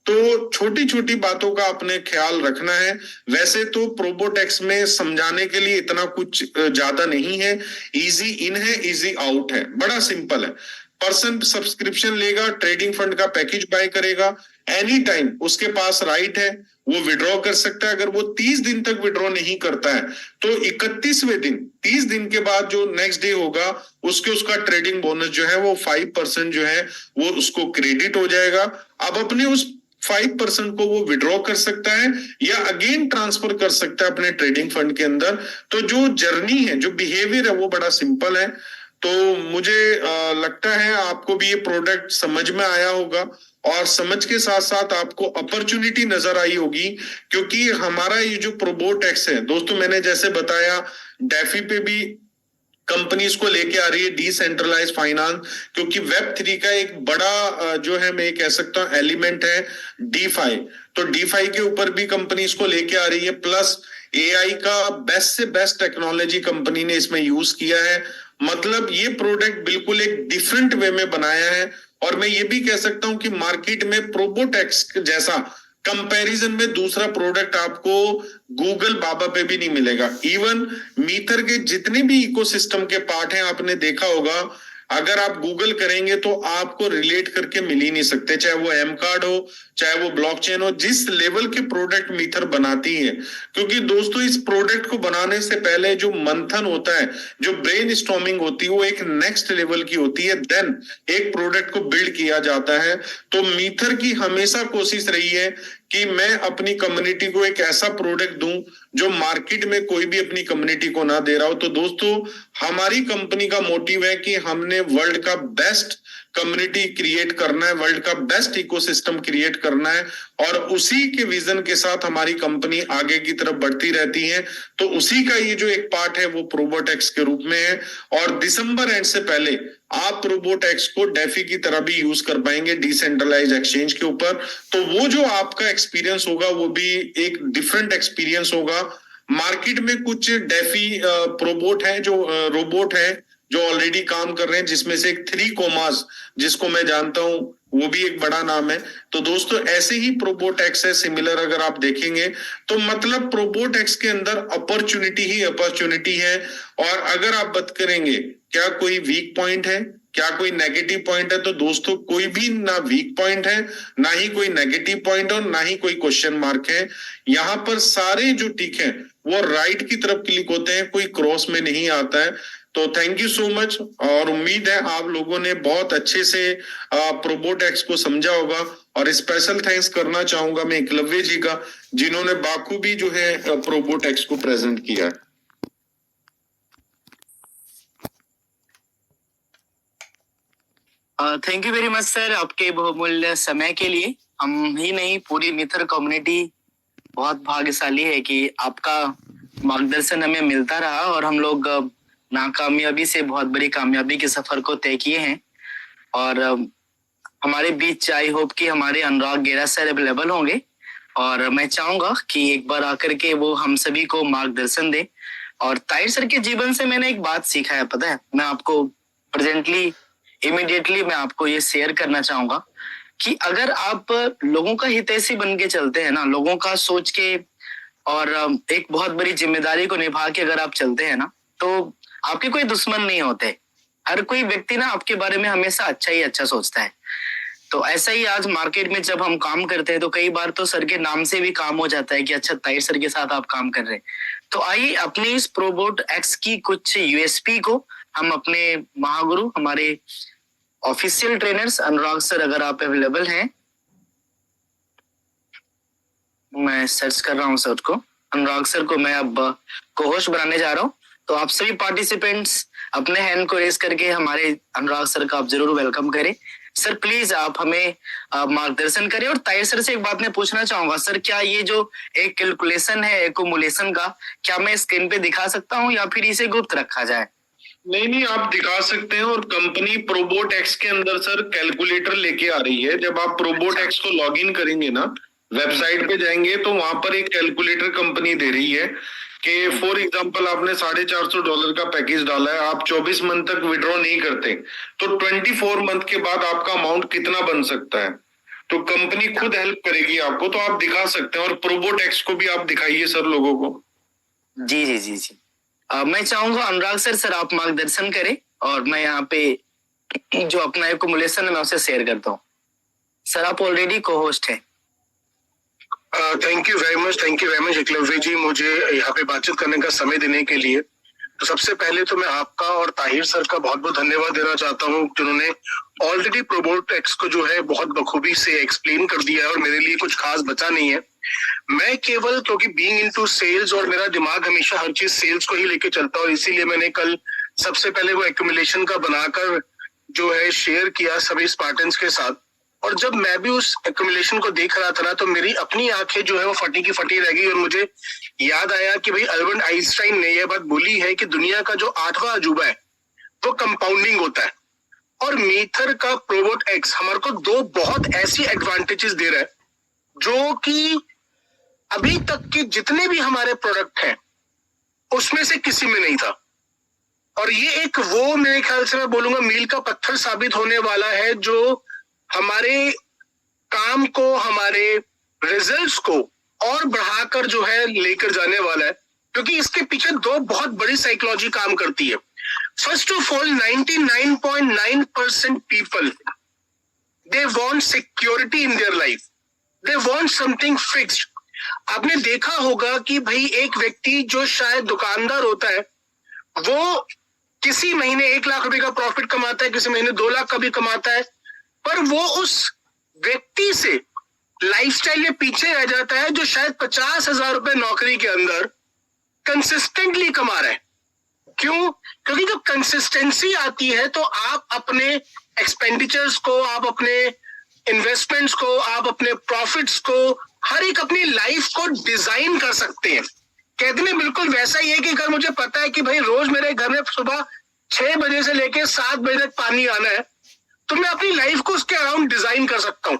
Speaker 1: तो छोटी छोटी बातों का अपने ख्याल रखना है। वैसे तो प्रोबोटेक्स में समझाने के लिए इतना कुछ ज्यादा नहीं है, इजी इन है, इजी आउट है, बड़ा सिंपल है। पर्सन सब्सक्रिप्शन लेगा, ट्रेडिंग फंड का पैकेज बाय करेगा, एनी टाइम उसके पास राइट है, वो विड्रॉ कर सकता है। अगर वो 30 दिन तक विड्रॉ नहीं करता है तो 31वें दिन, 30 दिन के बाद जो नेक्स्ट डे होगा उसका ट्रेडिंग बोनस जो है वो 5% जो है वो उसको क्रेडिट हो जाएगा। अब अपने उस 5% को वो विड्रॉ कर सकता है या अगेन ट्रांसफर कर सकता है अपने ट्रेडिंग फंड के अंदर। तो जो जर्नी है, जो बिहेवियर है वो बड़ा सिंपल है। तो मुझे लगता है आपको भी ये प्रोडक्ट समझ में आया होगा, और समझ के साथ साथ आपको अपॉर्चुनिटी नजर आई होगी। क्योंकि हमारा ये जो प्रोबोटेक्स है दोस्तों, मैंने जैसे बताया डेफी पे भी कंपनीज को लेके आ रही है डिसेंट्रलाइज फाइनेंस, क्योंकि वेब 3 का एक बड़ा जो है मैं कह सकता हूं एलिमेंट है डीफाई। तो डीफाई के ऊपर भी कंपनीज को लेके आ रही है, प्लस एआई का बेस्ट से बेस्ट टेक्नोलॉजी कंपनी ने इसमें यूज किया है। मतलब ये प्रोडक्ट बिल्कुल एक डिफरेंट वे में बनाया है। और मैं ये भी कह सकता हूं कि मार्केट में प्रोबोटेक्स जैसा कंपैरिजन में दूसरा प्रोडक्ट आपको गूगल बाबा पे भी नहीं मिलेगा। इवन मीटर के जितने भी इकोसिस्टम के पार्ट हैं आपने देखा होगा, अगर आप गूगल करेंगे तो आपको रिलेट करके मिल ही नहीं सकते, चाहे वो एम कार्ड हो चाहे वो ब्लॉकचेन हो, जिस लेवल के प्रोडक्ट मीथर बनाती है। क्योंकि दोस्तों इस प्रोडक्ट को बनाने से पहले जो मंथन होता है, जो ब्रेन स्टॉर्मिंग होती है, वो एक नेक्स्ट लेवल की होती है, देन एक प्रोडक्ट को बिल्ड किया जाता है। तो मीथर की हमेशा कोशिश रही है कि मैं अपनी कम्युनिटी को एक ऐसा प्रोडक्ट दूं जो मार्केट में कोई भी अपनी कम्युनिटी को ना दे रहा हो। तो दोस्तों हमारी कंपनी का मोटिव है कि हमने वर्ल्ड का बेस्ट कम्युनिटी क्रिएट करना है, वर्ल्ड का बेस्ट इकोसिस्टम क्रिएट करना है, और उसी के विजन के साथ हमारी कंपनी आगे की तरफ बढ़ती रहती है। तो उसी का ये जो एक पार्ट है वो प्रोबोटेक्स के रूप में है। और दिसंबर एंड से पहले आप प्रोबोटेक्स को डेफी की तरह भी यूज कर पाएंगे डिसेंट्रलाइज एक्सचेंज के ऊपर। तो वो जो आपका एक्सपीरियंस होगा वो भी एक डिफरेंट एक्सपीरियंस होगा। मार्केट में कुछ डेफी प्रोबोट है जो रोबोट है जो ऑलरेडी काम कर रहे हैं, जिसमें से एक 3 कोमास जिसको मैं जानता हूं वो भी एक बड़ा नाम है। तो दोस्तों ऐसे ही प्रोबोटेक्स है सिमिलर, अगर आप देखेंगे तो मतलब प्रोबोटेक्स के अंदर अपॉर्चुनिटी ही अपॉर्चुनिटी है। और अगर आप बात करेंगे क्या कोई वीक पॉइंट है, क्या कोई नेगेटिव पॉइंट है, तो दोस्तों कोई भी ना वीक पॉइंट है, ना ही कोई नेगेटिव पॉइंट और ना ही कोई क्वेश्चन मार्क है। यहाँ पर सारे जो टिक है वो राइट की तरफ क्लिक होते हैं, कोई क्रॉस में नहीं आता है। तो थैंक यू सो मच, और उम्मीद है आप लोगों ने बहुत अच्छे से प्रोबोटेक्स को समझा होगा। और स्पेशल थैंक्स करना चाहूंगा मैं एकलव्य जी का, जिन्होंने बाखूबी जो है प्रोबोटेक्स को प्रेजेंट किया है।
Speaker 2: Thank you very much sir, आपके बहुमूल्य समय के लिए। हम ही नहीं, पूरी मिथर कम्युनिटी बहुत भाग्यशाली है कि आपका मार्गदर्शन हमें मिलता रहा और हम लोग नाकामयाबी से बहुत बड़ी कामयाबी के सफर को तय किए हैं। और हमारे बीच आई होप कि हमारे अनुराग गेरा सर अवेलेबल होंगे, और मैं चाहूंगा कि एक बार आकर के वो हम सभी को मार्गदर्शन दे। और ताहिर सर के जीवन से मैंने एक बात सीखा है, पता है, मैं आपको प्रेजेंटली इमीडिएटली मैं आपको ये शेयर करना चाहूंगा कि अगर आप लोगों का हितैषी बन के चलते हैं ना, लोगों का सोच के और एक बहुत बड़ी जिम्मेदारी को निभा के अगर आप चलते हैं ना, तो आपके कोई दुश्मन नहीं होते। हर कोई व्यक्ति ना आपके बारे में हमेशा अच्छा ही अच्छा सोचता है। तो ऐसा ही आज मार्केट में जब हम काम करते हैं तो कई बार तो सर के नाम से भी काम हो जाता है कि अच्छा ताहिर सर के साथ आप काम कर रहे हैं। तो आइए अपने इस प्रोबोट एक्स की कुछ यूएसपी को हम अपने महागुरु, हमारे ऑफिशियल ट्रेनर्स अनुराग सर, अगर आप अवेलेबल हैं, मैं सर्च कर रहा हूं सर को, अनुराग सर को मैं अब को-होस्ट बनाने जा रहा हूं। तो आप सभी पार्टिसिपेंट्स अपने हैंड को रेस करके हमारे अनुराग सर का आप जरूर वेलकम करें। सर प्लीज आप हमें मार्गदर्शन करें। और ताहिर सर से एक बात मैं पूछना चाहूंगा सर, क्या ये जो एक कैलकुलेशन है एकोमुलेशन का, क्या मैं स्क्रीन पे दिखा सकता हूँ या फिर इसे गुप्त रखा जाए?
Speaker 1: नहीं, आप दिखा सकते हैं। और कंपनी प्रोबोटेक्स के अंदर सर कैलकुलेटर लेके आ रही है। जब आप प्रोबोटेक्स को लॉग इन करेंगे ना, वेबसाइट पे जाएंगे तो वहां पर एक कैलकुलेटर कंपनी दे रही है कि फॉर एग्जांपल आपने $450 का पैकेज डाला है, आप 24 मंथ तक विड्रॉ नहीं करते तो 24 मंथ के बाद आपका अमाउंट कितना बन सकता है। तो कंपनी खुद हेल्प करेगी आपको, तो आप दिखा सकते हैं। और प्रोबोटेक्स को भी आप दिखाइए सर लोगों को।
Speaker 2: जी जी जी जी, मैं चाहूंगा अनुराग सर आप मार्गदर्शन करें और मैं यहाँ पे जो अपना एकोमुलेशन है मैं उसे शेयर करता हूँ। सर आप ऑलरेडी को होस्ट हैं।
Speaker 3: Thank you very much Eklavya ji, मुझे यहाँ पे बातचीत करने का समय देने के लिए। तो सबसे पहले तो मैं आपका और ताहिर सर का बहुत बहुत धन्यवाद देना चाहता हूँ, जिन्होंने ऑलरेडी प्रोबोटेक्स को जो है बहुत बखूबी से एक्सप्लेन कर दिया है और मेरे लिए कुछ खास बचा नहीं है। मैं केवल, क्योंकि बीइंग इनटू सेल्स और मेरा दिमाग हमेशा हर चीज सेल्स को ही लेके चलता है, इसीलिए मैंने कल सबसे पहले वो एक्यूमुलेशन का बनाकर जो है शेयर किया सभी स्पार्टन्स के साथ। और जब मैं भी उस एक्यूमुलेशन को देख रहा था ना, तो मेरी अपनी आंखें जो है वो फटी की फटी रह गई, और मुझे याद आया कि भाई अल्बर्ट आइंस्टाइन ने यह बात बोली है कि दुनिया का जो 8वां अजूबा है वो कंपाउंडिंग होता है, और मीथर का प्रोबोट एक्स हमारे को 2 बहुत ऐसी एडवांटेजेस दे रहा है जो कि अभी तक के जितने भी हमारे प्रोडक्ट हैं उसमें से किसी में नहीं था। और ये एक वो, मेरे ख्याल से मैं बोलूंगा, मील का पत्थर साबित होने वाला है जो हमारे काम को, हमारे रिजल्ट्स को और बढ़ाकर जो है लेकर जाने वाला है, क्योंकि इसके पीछे 2 बहुत बड़ी साइकोलॉजी काम करती है। First of all, 99.9% people they want security in their life, they want something fixed. आपने देखा होगा कि भाई एक व्यक्ति जो शायद दुकानदार होता है, वो किसी महीने 1 लाख रुपए का प्रॉफिट कमाता है, किसी महीने 2 लाख का भी कमाता है, पर वो उस व्यक्ति से लाइफस्टाइल में पीछे रह जाता है जो शायद 50,000 रुपए नौकरी के अंदर कंसिस्टेंटली कमा रहा है। क्यों? क्योंकि जब कंसिस्टेंसी आती है तो आप अपने एक्सपेंडिचर्स को, आप अपने इन्वेस्टमेंट्स को, आप अपने प्रॉफिट्स को, हर एक अपनी लाइफ को डिजाइन कर सकते हैं। कहते हैं बिल्कुल वैसा ही है कि अगर मुझे पता है कि भाई रोज मेरे घर में सुबह 6 बजे से लेकर 7 बजे तक पानी आना है, तो मैं अपनी लाइफ को उसके अराउंड डिजाइन कर सकता हूं।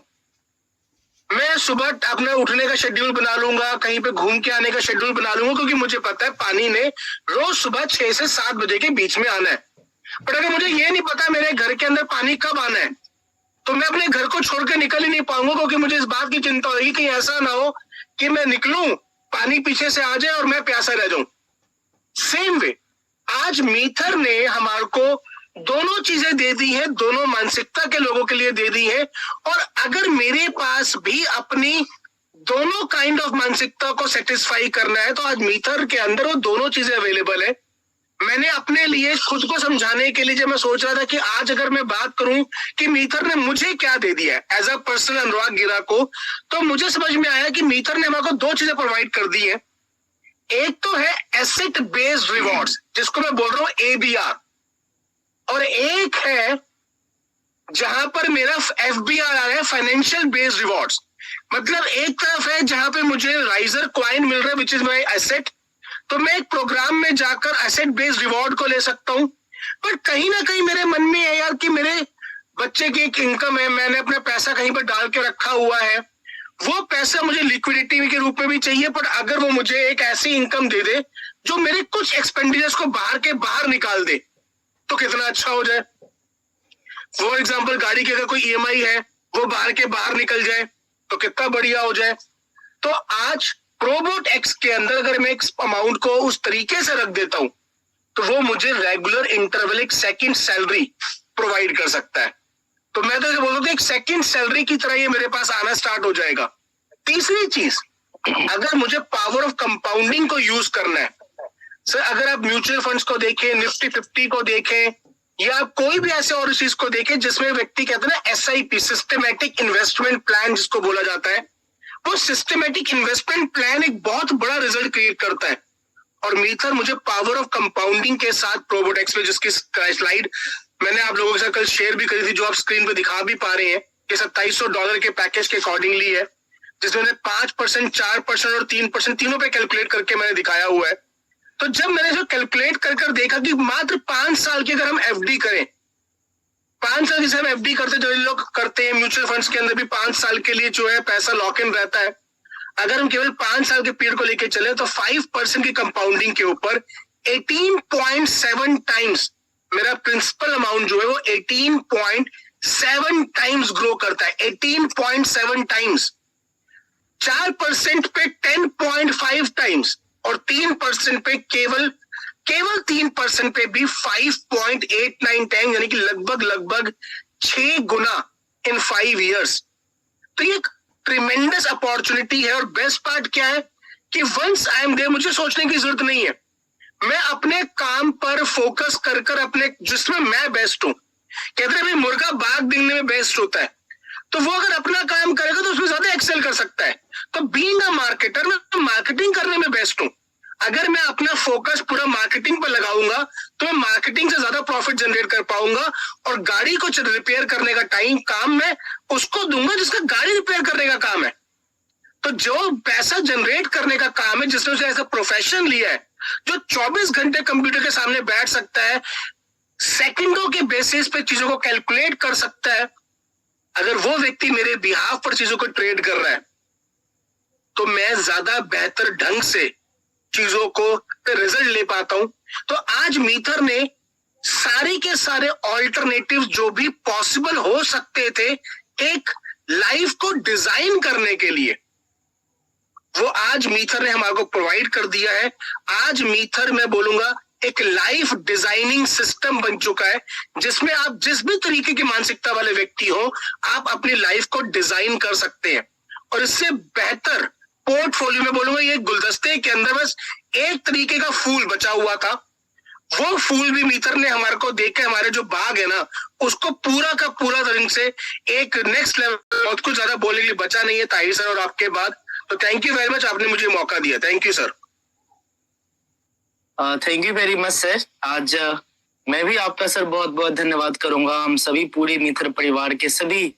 Speaker 3: मैं सुबह अपने उठने का शेड्यूल बना लूंगा, कहीं पे घूम के आने का शेड्यूल बना लूंगा, क्योंकि मुझे पता है पानी ने रोज सुबह 6 से 7 बजे के बीच में आना है। पर अगर मुझे ये नहीं पता मेरे घर के अंदर पानी कब आना है, तो मैं अपने घर को छोड़ के निकल ही नहीं पाऊंगा, क्योंकि मुझे इस बात की चिंता होगी कि ऐसा ना हो कि मैं निकलूं, पानी पीछे से आ जाए और मैं प्यासा रह जाऊं। सेम वे आज मीथर ने हमारे को दोनों चीजें दे दी है, दोनों मानसिकता के लोगों के लिए दे दी है। और अगर मेरे पास भी अपनी दोनों काइंड ऑफ मानसिकता को सेटिस्फाई करना है, तो आज मीथर के अंदर वो दोनों चीजें अवेलेबल है। मैंने अपने लिए खुद को समझाने के लिए जब मैं सोच रहा था कि आज अगर मैं बात करूं कि मीथर ने मुझे क्या दे दिया है एज अ पर्सन अनुराग गिरा को, तो मुझे समझ में आया कि मीथर ने हमारे को 2 चीजें प्रोवाइड कर दी है। एक तो है एसेट बेस्ड रिवॉर्ड्स, जिसको मैं बोल रहा हूं ABR, और एक है जहां पर मेरा FBR आ रहा है, फाइनेंशियल बेस्ड रिवॉर्ड्स। मतलब एक तरफ है जहां पे मुझे राइजर कॉइन मिल रहा है विच इज माय एसेट, तो मैं एक प्रोग्राम में जाकर एसेट बेस्ड रिवॉर्ड को ले सकता हूं। पर कहीं ना कहीं मेरे मन में है यार कि मेरे बच्चे की एक इनकम है, मैंने अपना पैसा कहीं पर डाल के रखा हुआ है, वो पैसा मुझे लिक्विडिटी के रूप में भी चाहिए, पर अगर वो मुझे एक ऐसी इनकम दे दे जो मेरे कुछ एक्सपेंडिचर्स को बाहर निकाल दे, तो कितना अच्छा हो जाए। फॉर एग्जाम्पल, गाड़ी की अगर कोई EMI है वो बाहर निकल जाए तो कितना बढ़िया हो जाए। तो आज प्रोबोट एक्स के अंदर अगर मैं एक अमाउंट को उस तरीके से रख देता हूं, तो वो मुझे रेगुलर इंटरवल एक सेकंड सैलरी प्रोवाइड कर सकता है। तो मैं तो बोल रहा हूं एक सेकंड सैलरी की तरह ये मेरे पास आना स्टार्ट हो जाएगा। तीसरी चीज, अगर मुझे पावर ऑफ कंपाउंडिंग को यूज करना है, सर अगर आप म्यूचुअल फंड्स को देखें, निफ्टी 50 को देखें, या कोई भी ऐसे और चीज को देखें जिसमें व्यक्ति कहते हैं ना SIP, सिस्टमैटिक इन्वेस्टमेंट प्लान जिसको बोला जाता है, वो सिस्टमैटिक इन्वेस्टमेंट प्लान एक बहुत बड़ा रिजल्ट क्रिएट करता है। और मीथर मुझे पावर ऑफ कंपाउंडिंग के साथ प्रोबोट एक्स में, जिसकी स्लाइड मैंने आप लोगों के साथ कल शेयर भी करी थी, जो आप स्क्रीन पे दिखा भी पा रहे हैं, कि $2700 के पैकेज के अकॉर्डिंगली है, जिसमें 5%, 4% और 3% तीनों पे कैलकुलेट करके मैंने दिखाया हुआ है। तो जब मैंने इसको कैलकुलेट कर देखा कि मात्र 5 साल की अगर हम FD करें, 5 साल जैसे हम FD करते, जो लोग करते हैं म्यूचुअल फंड्स के अंदर भी 5 साल के लिए जो है पैसा लॉक इन रहता है, अगर हम केवल 5 साल के पीरियड को लेके चले तो 5% की कंपाउंडिंग के ऊपर 18.7 टाइम्स मेरा प्रिंसिपल अमाउंट जो है वो 18.7 टाइम्स ग्रो करता है। 18.7 टाइम्स, 4% पे 10.5 टाइम्स, और 3% पे केवल 3% पे भी 5.89 टाइम, यानी कि लगभग 6 गुना इन 5 इयर्स। तो ये ट्रिमेंडस अपॉर्चुनिटी है। और बेस्ट पार्ट क्या है कि वंस आई एम देयर, मुझे सोचने की जरूरत नहीं है, मैं अपने काम पर फोकस कर अपने, जिसमें मैं बेस्ट हूं, कहते हैं भाई मुर्गा बाग दिखने में बेस्ट होता है, तो वो अगर अपना काम करेगा तो उसमें ज्यादा एक्सेल कर सकता है। तो बीइंग अ मार्केटर, मैं मार्केटिंग करने में बेस्ट हूं। अगर मैं अपना फोकस पूरा मार्केटिंग पर लगाऊंगा तो मैं मार्केटिंग से ज्यादा प्रॉफिट जनरेट कर पाऊंगा, और गाड़ी को रिपेयर करने का काम मैं उसको दूंगा जिसका गाड़ी रिपेयर करने का काम है। तो जो पैसा जनरेट करने का काम है, जिसने उसे ऐसा प्रोफेशन लिया है, जो 24 घंटे कंप्यूटर के सामने बैठ सकता है, सेकंडों के बेसिस पे चीजों को कैलकुलेट कर सकता है, अगर वो व्यक्ति मेरे बिहाफ पर चीजों को ट्रेड कर रहा है तो मैं ज्यादा बेहतर ढंग से चीजों को रिजल्ट ले पाता हूं। तो आज मीथर ने सारे के सारे ऑल्टरनेटिव जो भी पॉसिबल हो सकते थे एक लाइफ को डिजाइन करने के लिए, वो आज मीथर ने हमारे को प्रोवाइड कर दिया है। आज मीथर, मैं बोलूंगा, एक लाइफ डिजाइनिंग सिस्टम बन चुका है, जिसमें आप जिस भी तरीके की मानसिकता वाले व्यक्ति हो, आप अपनी लाइफ को डिजाइन कर सकते हैं। और इससे बेहतर पोर्टफोलियो में बोलूंगा, ये गुलदस्ते के अंदर बस एक तरीके का फूल बचा हुआ था, वो फूल भी मीथर ने हमारे को देख के, हमारे जो बाग है ना, उसको पूरा का पूरा तरह से एक नेक्स्ट लेवल, बहुत कुछ ज्यादा बोलने के लिए बचा नहीं है ताहिर सर और आपके बाद। तो थैंक यू वेरी मच, आपने मुझे मौका दिया। Thank you sir.
Speaker 2: Thank you very much sir. आज मैं भी आपका सर बहुत बहुत धन्यवाद करूंगा, हम सभी पूरे मीथर परिवार के सभी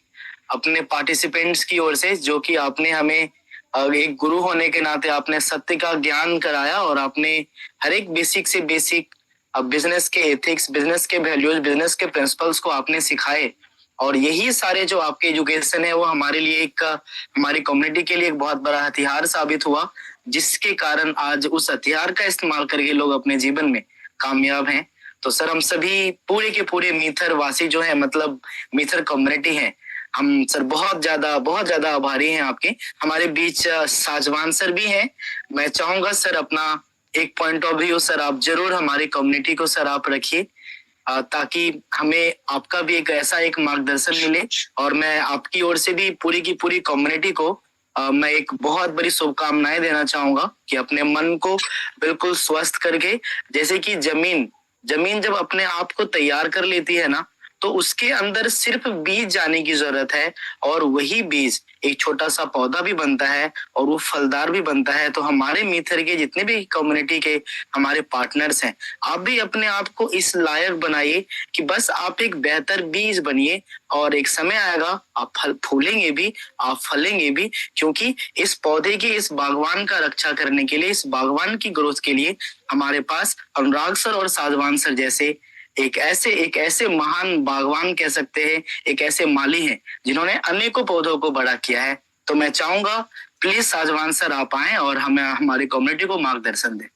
Speaker 2: अपने पार्टिसिपेंट्स की ओर से, जो कि आपने हमें एक गुरु होने के नाते आपने सत्य का ज्ञान कराया, और आपने हर एक बेसिक से बेसिक बिजनेस के एथिक्स, बिजनेस के वैल्यूज, बिजनेस के प्रिंसिपल्स को आपने सिखाए। और यही सारे जो आपके एजुकेशन है वो हमारे लिए एक, हमारी कम्युनिटी के लिए एक बहुत बड़ा हथियार साबित हुआ, जिसके कारण आज उस हथियार का इस्तेमाल करके लोग अपने जीवन में कामयाब हैं। तो सर, हम सभी पूरे के पूरे मीथर वासी जो है, मतलब मीथर कम्युनिटी है, हम सर बहुत ज्यादा आभारी हैं आपके। हमारे बीच साजवान सर भी हैं। मैं चाहूंगा सर, अपना एक पॉइंट ऑफ व्यू सर आप जरूर हमारी कम्युनिटी को सर आप रखिए, ताकि हमें आपका भी एक ऐसा एक मार्गदर्शन मिले। और मैं आपकी ओर से भी पूरी की पूरी कम्युनिटी को मैं एक बहुत बड़ी शुभकामनाएं देना चाहूंगा कि अपने मन को बिल्कुल स्वस्थ करके, जैसे कि जमीन जब अपने आप को तैयार कर लेती है ना, तो उसके अंदर सिर्फ बीज जाने की जरूरत है, और वही बीज एक छोटा सा पौधा भी बनता है और वो फलदार भी बनता है। तो हमारे मीथर के जितने भी कम्युनिटी के हमारे पार्टनर्स हैं, आप भी अपने आप को इस लायक बनाइए कि बस आप एक बेहतर बीज बनिए, और एक समय आएगा आप फल फूलेंगे भी, आप फलेंगे भी, क्योंकि इस पौधे की, इस बागवान का रक्षा करने के लिए, इस बागवान की ग्रोथ के लिए हमारे पास अनुराग सर और साजवान सर जैसे एक ऐसे महान बागवान कह सकते हैं, एक ऐसे माली हैं जिन्होंने अनेकों पौधों को बड़ा किया है। तो मैं चाहूंगा प्लीज साजवान सर आप आए और हमें, हमारी कम्युनिटी को मार्गदर्शन दें।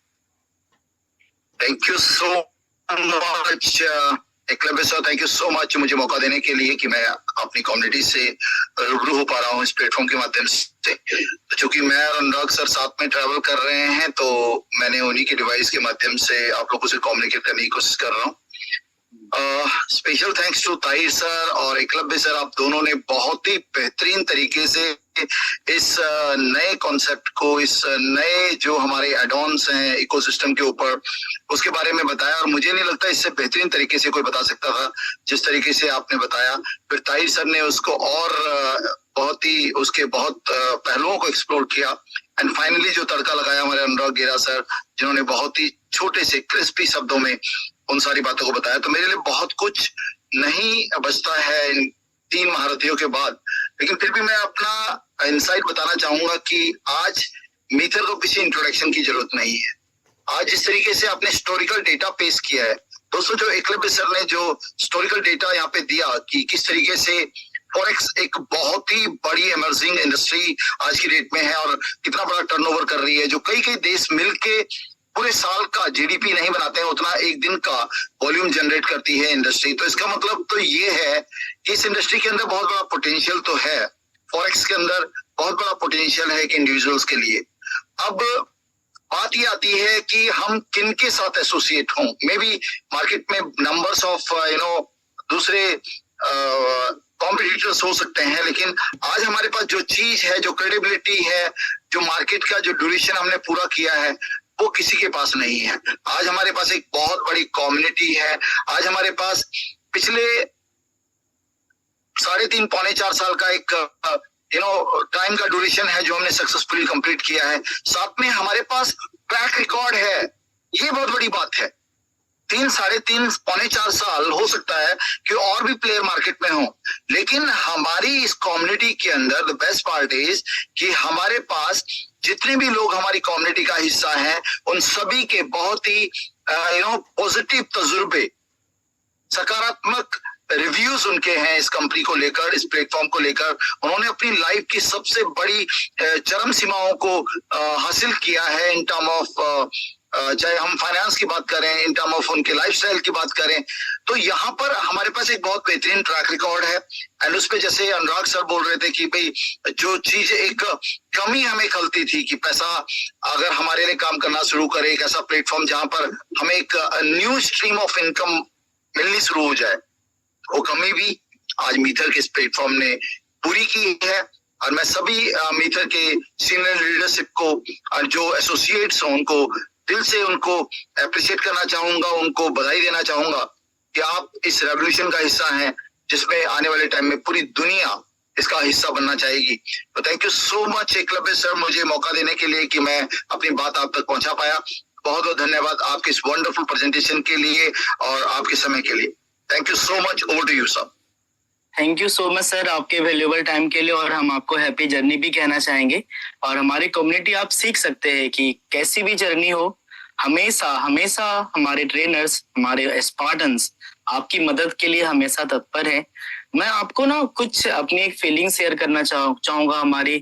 Speaker 4: Thank you so much Eklavya sir, thank you so much मुझे मौका देने के लिए कि मैं अपनी कम्युनिटी से रूबरू हो पा रहा हूँ इस प्लेटफॉर्म के माध्यम से। चूंकि मैं और अनुराग सर साथ में ट्रैवल कर रहे हैं, तो मैंने उन्हीं के डिवाइस के माध्यम से आप लोगों से कम्युनिकेट करने की कोशिश कर रहा हूँ। Special thanks to Tahir sir और एकलव्य सर, आप दोनों ने बहुत ही बेहतरीन तरीके से इस नए कॉन्सेप्ट को, इस नए जो हमारे एडॉन्स हैं इकोसिस्टम के ऊपर, उसके बारे में बताया। और मुझे नहीं लगता इससे बेहतरीन तरीके से कोई बता सकता था जिस तरीके से आपने बताया। फिर ताहिर सर ने उसको और उसके बहुत पहलुओं को एक्सप्लोर किया, एंड फाइनली जो तड़का लगाया हमारे अनुराग गेरा सर, जिन्होंने बहुत ही छोटे से क्रिस्पी शब्दों में उन सारी बातों को बताया। तो मेरे लिए बहुत कुछ नहीं बचता है इन 3 महारथियों के बाद, लेकिन फिर भी मैं अपना इंसाइट बताना चाहूंगा कि आज मीथर को किसी इंट्रोडक्शन की जरूरत नहीं है। आज जिस तरीके से आपने हिस्टोरिकल डेटा पेश किया है दोस्तों, जो एकलव्य सर ने जो हिस्टोरिकल डेटा यहाँ पे दिया कि किस तरीके से फॉरेक्स एक बहुत ही बड़ी इमर्जिंग इंडस्ट्री आज की डेट में है और कितना बड़ा टर्नओवर कर रही है, जो कई देश मिलके पूरे साल का जीडीपी नहीं बनाते हैं उतना एक दिन का वॉल्यूम जनरेट करती है इंडस्ट्री। तो इसका मतलब तो ये है कि इस इंडस्ट्री के अंदर बहुत बड़ा पोटेंशियल तो है, फॉरेक्स के अंदर बहुत बड़ा पोटेंशियल है एक इंडिविजुअल्स के लिए। अब बात ये आती है कि हम किन के साथ एसोसिएट हों। मे बी मार्केट में नंबर्स ऑफ दूसरे कॉम्पिटिटर्स हो सकते हैं, लेकिन आज हमारे पास जो चीज है, जो क्रेडिबिलिटी है, जो मार्केट का जो ड्यूरेशन हमने पूरा किया है, वो किसी के पास नहीं है। आज हमारे पास एक बहुत बड़ी कम्युनिटी है। आज हमारे पास पिछले 3.5 पौने 4 साल का एक टाइम का ड्यूरेशन है जो हमने सक्सेसफुली कंप्लीट किया है। साथ में हमारे पास ट्रैक रिकॉर्ड है, ये बहुत बड़ी बात है। 3, साढ़े 3, पौने 4 साल हो सकता है कि और भी प्लेयर मार्केट में हो, लेकिन हमारी इस कम्युनिटी के अंदर द बेस्ट पार्ट इज कि हमारे पास जितने भी लोग हमारी कम्युनिटी का हिस्सा हैं, उन सभी के बहुत ही पॉजिटिव तजुर्बे, सकारात्मक रिव्यूज उनके हैं इस कंपनी को लेकर, इस प्लेटफॉर्म को लेकर। उन्होंने अपनी लाइफ की सबसे बड़ी चरम सीमाओं को हासिल किया है इन टर्म ऑफ, चाहे हम फाइनेंस की बात करें, इन टर्म ऑफ उनके लाइफस्टाइल की बात करें, तो यहाँ पर हमारे पास एक बहुत बेहतरीन ट्रैक रिकॉर्ड है। एंड उस पे जैसे अनुराग सर बोल रहे थे कि भाई जो चीज एक कमी हमें खलती थी कि पैसा अगर हमारे लिए काम करना शुरू करे, एक ऐसा प्लेटफॉर्म जहां पर हमें एक न्यू स्ट्रीम ऑफ इनकम मिलनी शुरू हो जाए, वो कमी भी आज मीथर के इस प्लेटफॉर्म ने पूरी की है। और मैं सभी मीथर के सीनियर लीडरशिप को और जो एसोसिएट्स हैं उनको दिल से उनको अप्रिशिएट करना चाहूंगा, उनको बधाई देना चाहूंगा कि आप इस रेवोल्यूशन का हिस्सा हैं जिसमें आने वाले टाइम में पूरी दुनिया इसका हिस्सा बनना चाहेगी। तो thank you so much Eklavya sir, मुझे मौका देने के लिए कि मैं अपनी बात आप तक पहुंचा पाया। बहुत बहुत धन्यवाद आपके इस वंडरफुल प्रेजेंटेशन के लिए और आपके समय के लिए। Thank you so much, over to you sir.
Speaker 2: Thank you so much sir आपके वैल्यूएबल टाइम के लिए, और हम आपको हैप्पी जर्नी भी कहना चाहेंगे। और हमारी कम्युनिटी आप सीख सकते हैं कि कैसी भी जर्नी हो, हमेशा हमेशा हमारे ट्रेनर्स, हमारे स्पार्टन्स आपकी मदद के लिए हमेशा तत्पर है। मैं आपको ना कुछ अपनी एक फीलिंग शेयर करना चाहूंगा हमारे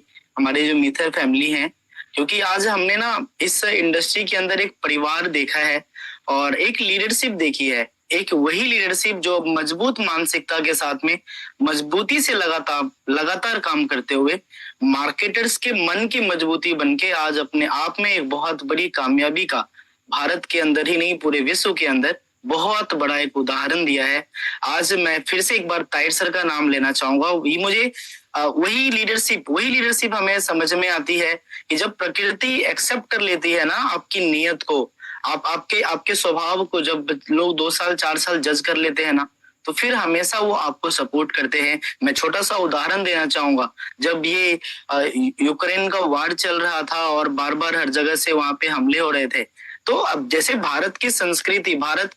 Speaker 2: जो मीथर फैमिली है, क्योंकि आज हमने ना इस इंडस्ट्री के अंदर एक परिवार देखा है और एक लीडरशिप देखी है, एक वही लीडरशिप जो मजबूत मानसिकता के साथ में मजबूती से लगातार काम करते हुए मार्केटर्स के मन की मजबूती बनके आज अपने आप में एक बहुत बड़ी कामयाबी का भारत के अंदर ही नहीं पूरे विश्व के अंदर बहुत बड़ा एक उदाहरण दिया है। आज मैं फिर से एक बार ताहिर सर का नाम लेना चाहूंगा। मुझे वही लीडरशिप हमें समझ में आती है कि जब प्रकृति एक्सेप्ट कर लेती है ना आपकी नीयत को, आपके स्वभाव को, जब लोग 2 साल 4 साल जज कर लेते हैं ना, तो फिर हमेशा वो आपको सपोर्ट करते हैं। मैं छोटा सा उदाहरण देना चाहूंगा, जब ये यूक्रेन का वार चल रहा था और बार बार हर जगह से वहां पे हमले हो रहे थे, तो अब जैसे भारत की संस्कृति भारत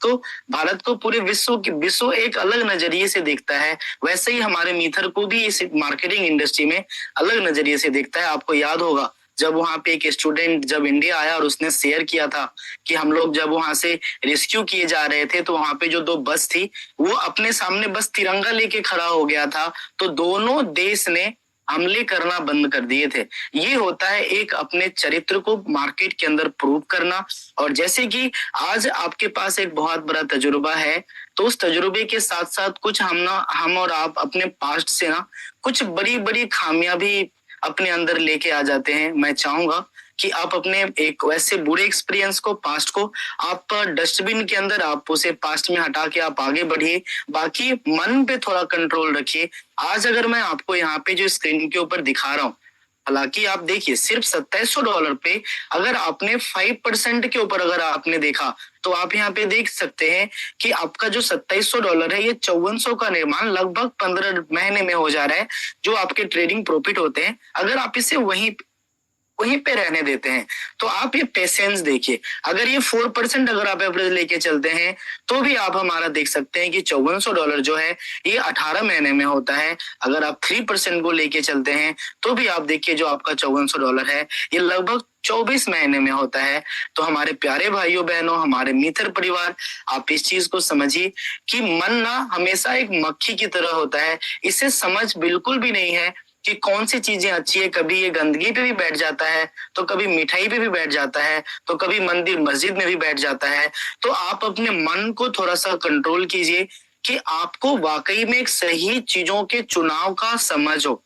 Speaker 2: को पूरे विश्व एक अलग नजरिए से देखता है, वैसे ही हमारे मीथर को भी इस मार्केटिंग इंडस्ट्री में अलग नजरिए से देखता है। आपको याद होगा जब वहां पे एक स्टूडेंट जब इंडिया आया और उसने शेयर किया था कि हम लोग जब वहां से रेस्क्यू किए जा रहे थे तो वहां पे जो 2 बस थी वो अपने सामने बस तिरंगा लेके खड़ा हो गया था, तो दोनों देश ने हमले करना बंद कर दिए थे। ये होता है एक अपने चरित्र को मार्केट के अंदर प्रूव करना। और जैसे कि आज आपके पास एक बहुत बड़ा तजुर्बा है, तो उस तजुर्बे के साथ साथ कुछ हम और आप अपने पास्ट से ना कुछ बड़ी बड़ी खामियां भी अपने अंदर लेके आ जाते हैं। मैं चाहूंगा कि आप अपने एक वैसे बुरे एक्सपीरियंस को, पास्ट को आप डस्टबिन के अंदर आप उसे पास्ट में हटा के आप आगे बढ़िए, बाकी मन पे थोड़ा कंट्रोल रखिए। आज अगर मैं आपको यहाँ पे जो स्क्रीन के ऊपर दिखा रहा हूँ, हालांकि आप देखिए सिर्फ $2700 पे अगर आपने 5% के ऊपर अगर आपने देखा तो आप यहाँ पे देख सकते हैं कि आपका जो $2700 है ये 5400 का निर्माण लगभग 15 महीने में हो जा रहा है, जो आपके ट्रेडिंग प्रॉफिट होते हैं। अगर आप इसे वहीं पे रहने देते हैं तो आप ये पेशेंस देखिए, अगर ये 4% अगर आप एवरेज लेके चलते हैं तो भी आप हमारा देख सकते हैं कि $5400 जो है ये 18 महीने में होता है। अगर आप 3% को लेके चलते हैं तो भी आप देखिए जो आपका $5400 है ये लगभग 24 महीने में होता है। तो हमारे प्यारे भाइयों बहनों, हमारे मित्र परिवार, आप इस चीज को समझिए कि मन ना हमेशा एक मक्खी की तरह होता है, इसे समझ बिल्कुल भी नहीं है कि कौन सी चीजें अच्छी है। कभी ये गंदगी पे भी बैठ जाता है, तो कभी मिठाई पे भी बैठ जाता है, तो कभी मंदिर मस्जिद में भी बैठ जाता है। तो आप अपने मन को थोड़ा सा कंट्रोल कीजिए कि आपको वाकई में एक सही चीजों के चुनाव का समझ हो,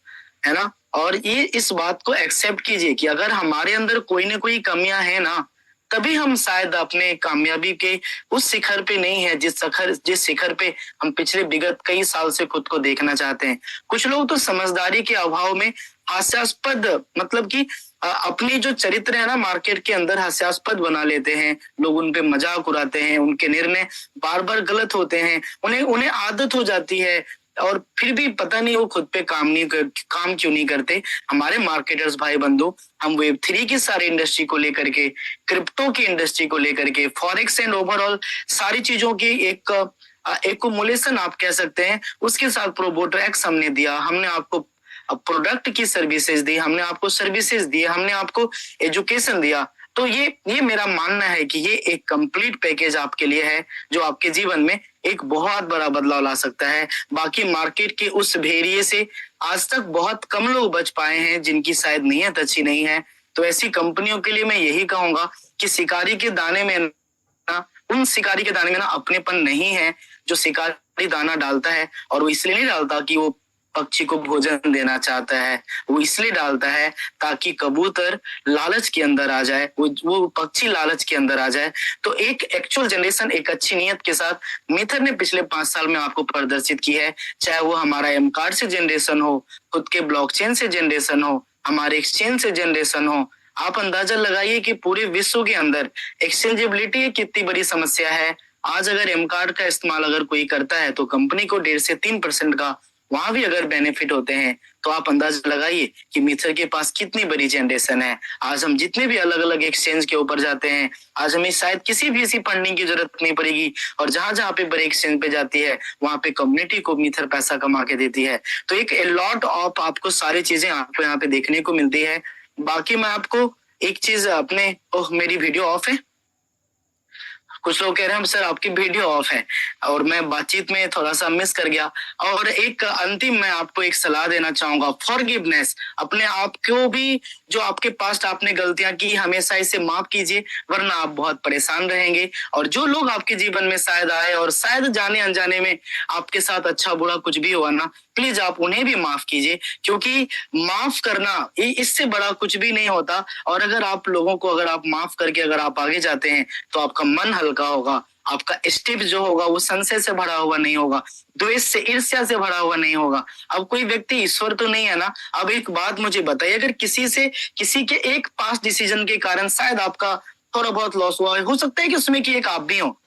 Speaker 2: है ना। और ये इस बात को एक्सेप्ट कीजिए कि अगर हमारे अंदर कोई ना कोई कमियां है ना, तभी हम शायद अपने कामयाबी के उस शिखर पे नहीं है जिस शिखर पे हम पिछले विगत कई साल से खुद को देखना चाहते हैं। कुछ लोग तो समझदारी के अभाव में हास्यास्पद, मतलब कि अपनी जो चरित्र है ना मार्केट के अंदर हास्यास्पद बना लेते हैं, लोग उन पे मजाक उड़ाते हैं, उनके निर्णय बार बार गलत होते हैं, उन्हें आदत हो जाती है और फिर भी पता नहीं वो खुद पे काम क्यों नहीं करते। हमारे मार्केटर्स भाई बंधु, हम Web3 की सारी इंडस्ट्री को लेकर के, क्रिप्टो की इंडस्ट्री को लेकर के, फॉरेक्स एंड ओवरऑल सारी चीजों की एक एकुमुलेशन आप कह सकते हैं, उसके साथ प्रोबोट्रैक्स हमने दिया। हमने आपको प्रोडक्ट की सर्विसेज दी, हमने आपको सर्विसेज दी, हमने आपको एजुकेशन दिया। तो ये मेरा मानना है कि ये एक कंप्लीट पैकेज आपके लिए है जो आपके जीवन में एक बहुत बड़ा बदलाव ला सकता है। बाकी मार्केट के उस भेड़िए से आज तक बहुत कम लोग बच पाए हैं जिनकी शायद नीयत अच्छी नहीं है। तो ऐसी कंपनियों के लिए मैं यही कहूंगा कि शिकारी के दाने में ना, उन शिकारी के दाने में ना अपनेपन नहीं है। जो शिकारी दाना डालता है, और वो इसलिए नहीं डालता कि वो पक्षी को भोजन देना चाहता है, वो इसलिए डालता है ताकि कबूतर लालच के अंदर आ जाए, वो पक्षी लालच के अंदर आ जाए। तो एक एक्चुअल जनरेशन एक अच्छी नीयत के साथ मिथर ने पिछले 5 साल में आपको प्रदर्शित की है। चाहे वो हमारा एम कार्ड से जनरेशन हो, खुद के ब्लॉकचेन से जनरेशन हो, हमारे एक्सचेंज से जनरेशन हो। आप अंदाजा लगाइए कि पूरे विश्व के अंदर एक्सचेंजेबिलिटी कितनी बड़ी समस्या है। आज अगर एम कार्ड का इस्तेमाल अगर कोई करता है तो कंपनी को 1.5 से 3% का वहां भी अगर बेनिफिट होते हैं, तो आप अंदाजा लगाइए कि मिथर के पास कितनी बड़ी जनरेशन है। आज हम जितने भी अलग अलग एक्सचेंज के ऊपर जाते हैं, आज हमें शायद किसी भी ऐसी फंडिंग की जरूरत नहीं पड़ेगी, और जहां जहां पे बड़े एक्सचेंज पे जाती है वहां पे कम्युनिटी को मिथर पैसा कमा के देती है। तो एक लॉट ऑफ आपको सारी चीजें आपको यहाँ पे देखने को मिलती है। बाकी मैं आपको एक चीज अपने मेरी वीडियो ऑफ है, कुछ लोग कह रहे हैं सर आपकी वीडियो ऑफ है, और मैं बातचीत में थोड़ा सा मिस कर गया। और एक अंतिम मैं आपको एक सलाह देना चाहूंगा, फॉरगिवनेस। अपने आप को भी, जो आपके पास्ट आपने गलतियां की, हमेशा इसे माफ कीजिए, वरना आप बहुत परेशान रहेंगे। और जो लोग आपके जीवन में शायद आए और शायद जाने अनजाने में आपके साथ अच्छा बुरा कुछ भी हुआ ना, प्लीज आप उन्हें भी माफ कीजिए, क्योंकि माफ करना इससे बड़ा कुछ भी नहीं होता। और अगर आप लोगों को अगर आप माफ करके अगर आप आगे जाते हैं तो आपका मन हल्का होगा, आपका स्टेप जो होगा वो संशय से भरा हुआ नहीं होगा, द्वेष से, ईर्ष्या से भरा हुआ नहीं होगा। अब कोई व्यक्ति ईश्वर तो नहीं है ना। अब एक बात मुझे बताइए, अगर किसी के एक पास्ट डिसीजन के कारण शायद आपका थोड़ा बहुत लॉस हुआ हो सकता है कि उसमें कि एक आप भी हो,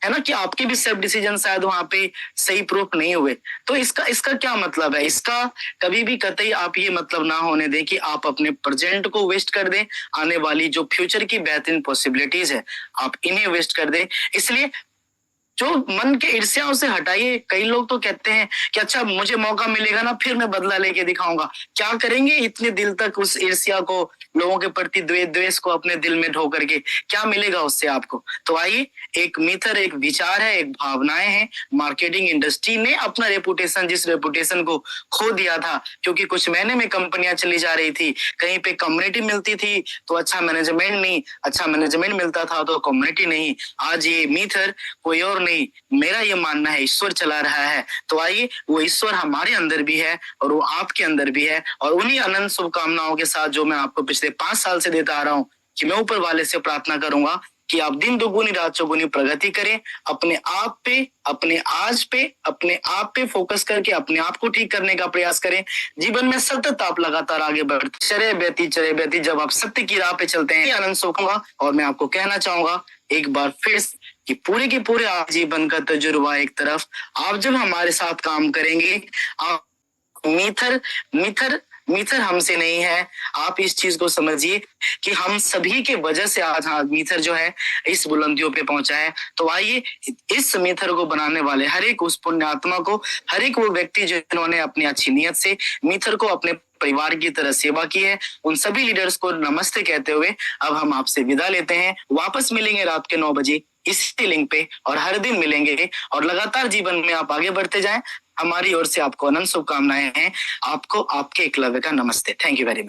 Speaker 2: है ना, कि आपके भी सेल्फ डिसीजन शायद वहां पे सही प्रूफ नहीं हुए। तो इसका क्या मतलब है? इसका कभी भी कतई आप ये मतलब ना होने दें कि आप अपने प्रेजेंट को वेस्ट कर दें, आने वाली जो फ्यूचर की बेहतरीन पॉसिबिलिटीज है आप इन्हें वेस्ट कर दें। इसलिए जो मन के ईर्ष्याओं से हटाइए। कई लोग तो कहते हैं कि अच्छा मुझे मौका मिलेगा ना फिर मैं बदला लेके दिखाऊंगा। क्या करेंगे इतने दिल तक उस ईर्ष्या को, लोगों के प्रति द्वेष को अपने दिल में ढो करके? क्या मिलेगा उससे आपको? तो आइए, एक मिथर एक विचार है, एक भावनाएं हैं। मार्केटिंग इंडस्ट्री ने अपना रेपुटेशन, जिस रेपुटेशन को खो दिया था, क्योंकि कुछ महीने में कंपनियां चली जा रही थी, कहीं पे कम्युनिटी मिलती थी तो अच्छा मैनेजमेंट नहीं, अच्छा मैनेजमेंट मिलता था तो कम्युनिटी नहीं। आज ये मिथर कोई और नहीं, मेरा ये मानना है ईश्वर चला रहा है। तो आइए, वो ईश्वर हमारे अंदर भी है और वो आपके अंदर भी है। और उन्हीं अनंत शुभकामनाओं के साथ जो मैं आपको पिछले 5 साल से देता आ रहा हूँ, कि मैं ऊपर वाले से प्रार्थना करूंगा कि आप दिन दुगुनी रात चौगुनी प्रगति करें, अपने आप पे, अपने आज पे, अपने आप पे फोकस करके अपने आप को ठीक करने का प्रयास करें। जीवन में सतत आप लगातार आगे बढ़ते चले बेती जब आप सत्य की राह पे चलते हैं, आनंद सुखूंगा। और मैं आपको कहना चाहूंगा एक बार फिर कि पूरे के पूरे आप जीवन का तजुर्बा एक तरफ, आप जब हमारे साथ काम करेंगे, आप मिथर हमसे नहीं है। आप इस चीज को समझिए कि हम सभी के वजह से आज मिथर जो है इस बुलंदियों पे पहुंचा है। तो आइए, इस मिथर को बनाने वाले हर एक उस पुण्यात्मा को, हर एक वो व्यक्ति जिन्होंने अपनी अच्छी नीयत से मिथर को अपने परिवार की तरह सेवा की है, उन सभी लीडर्स को नमस्ते कहते हुए अब हम आपसे विदा लेते हैं। वापस मिलेंगे रात के 9 बजे इसी लिंक पे, और हर दिन मिलेंगे। और लगातार जीवन में आप आगे बढ़ते जाएं। हमारी ओर से आपको अनंत शुभकामनाएं हैं। आपको आपके एकलव्य का नमस्ते। Thank you very much.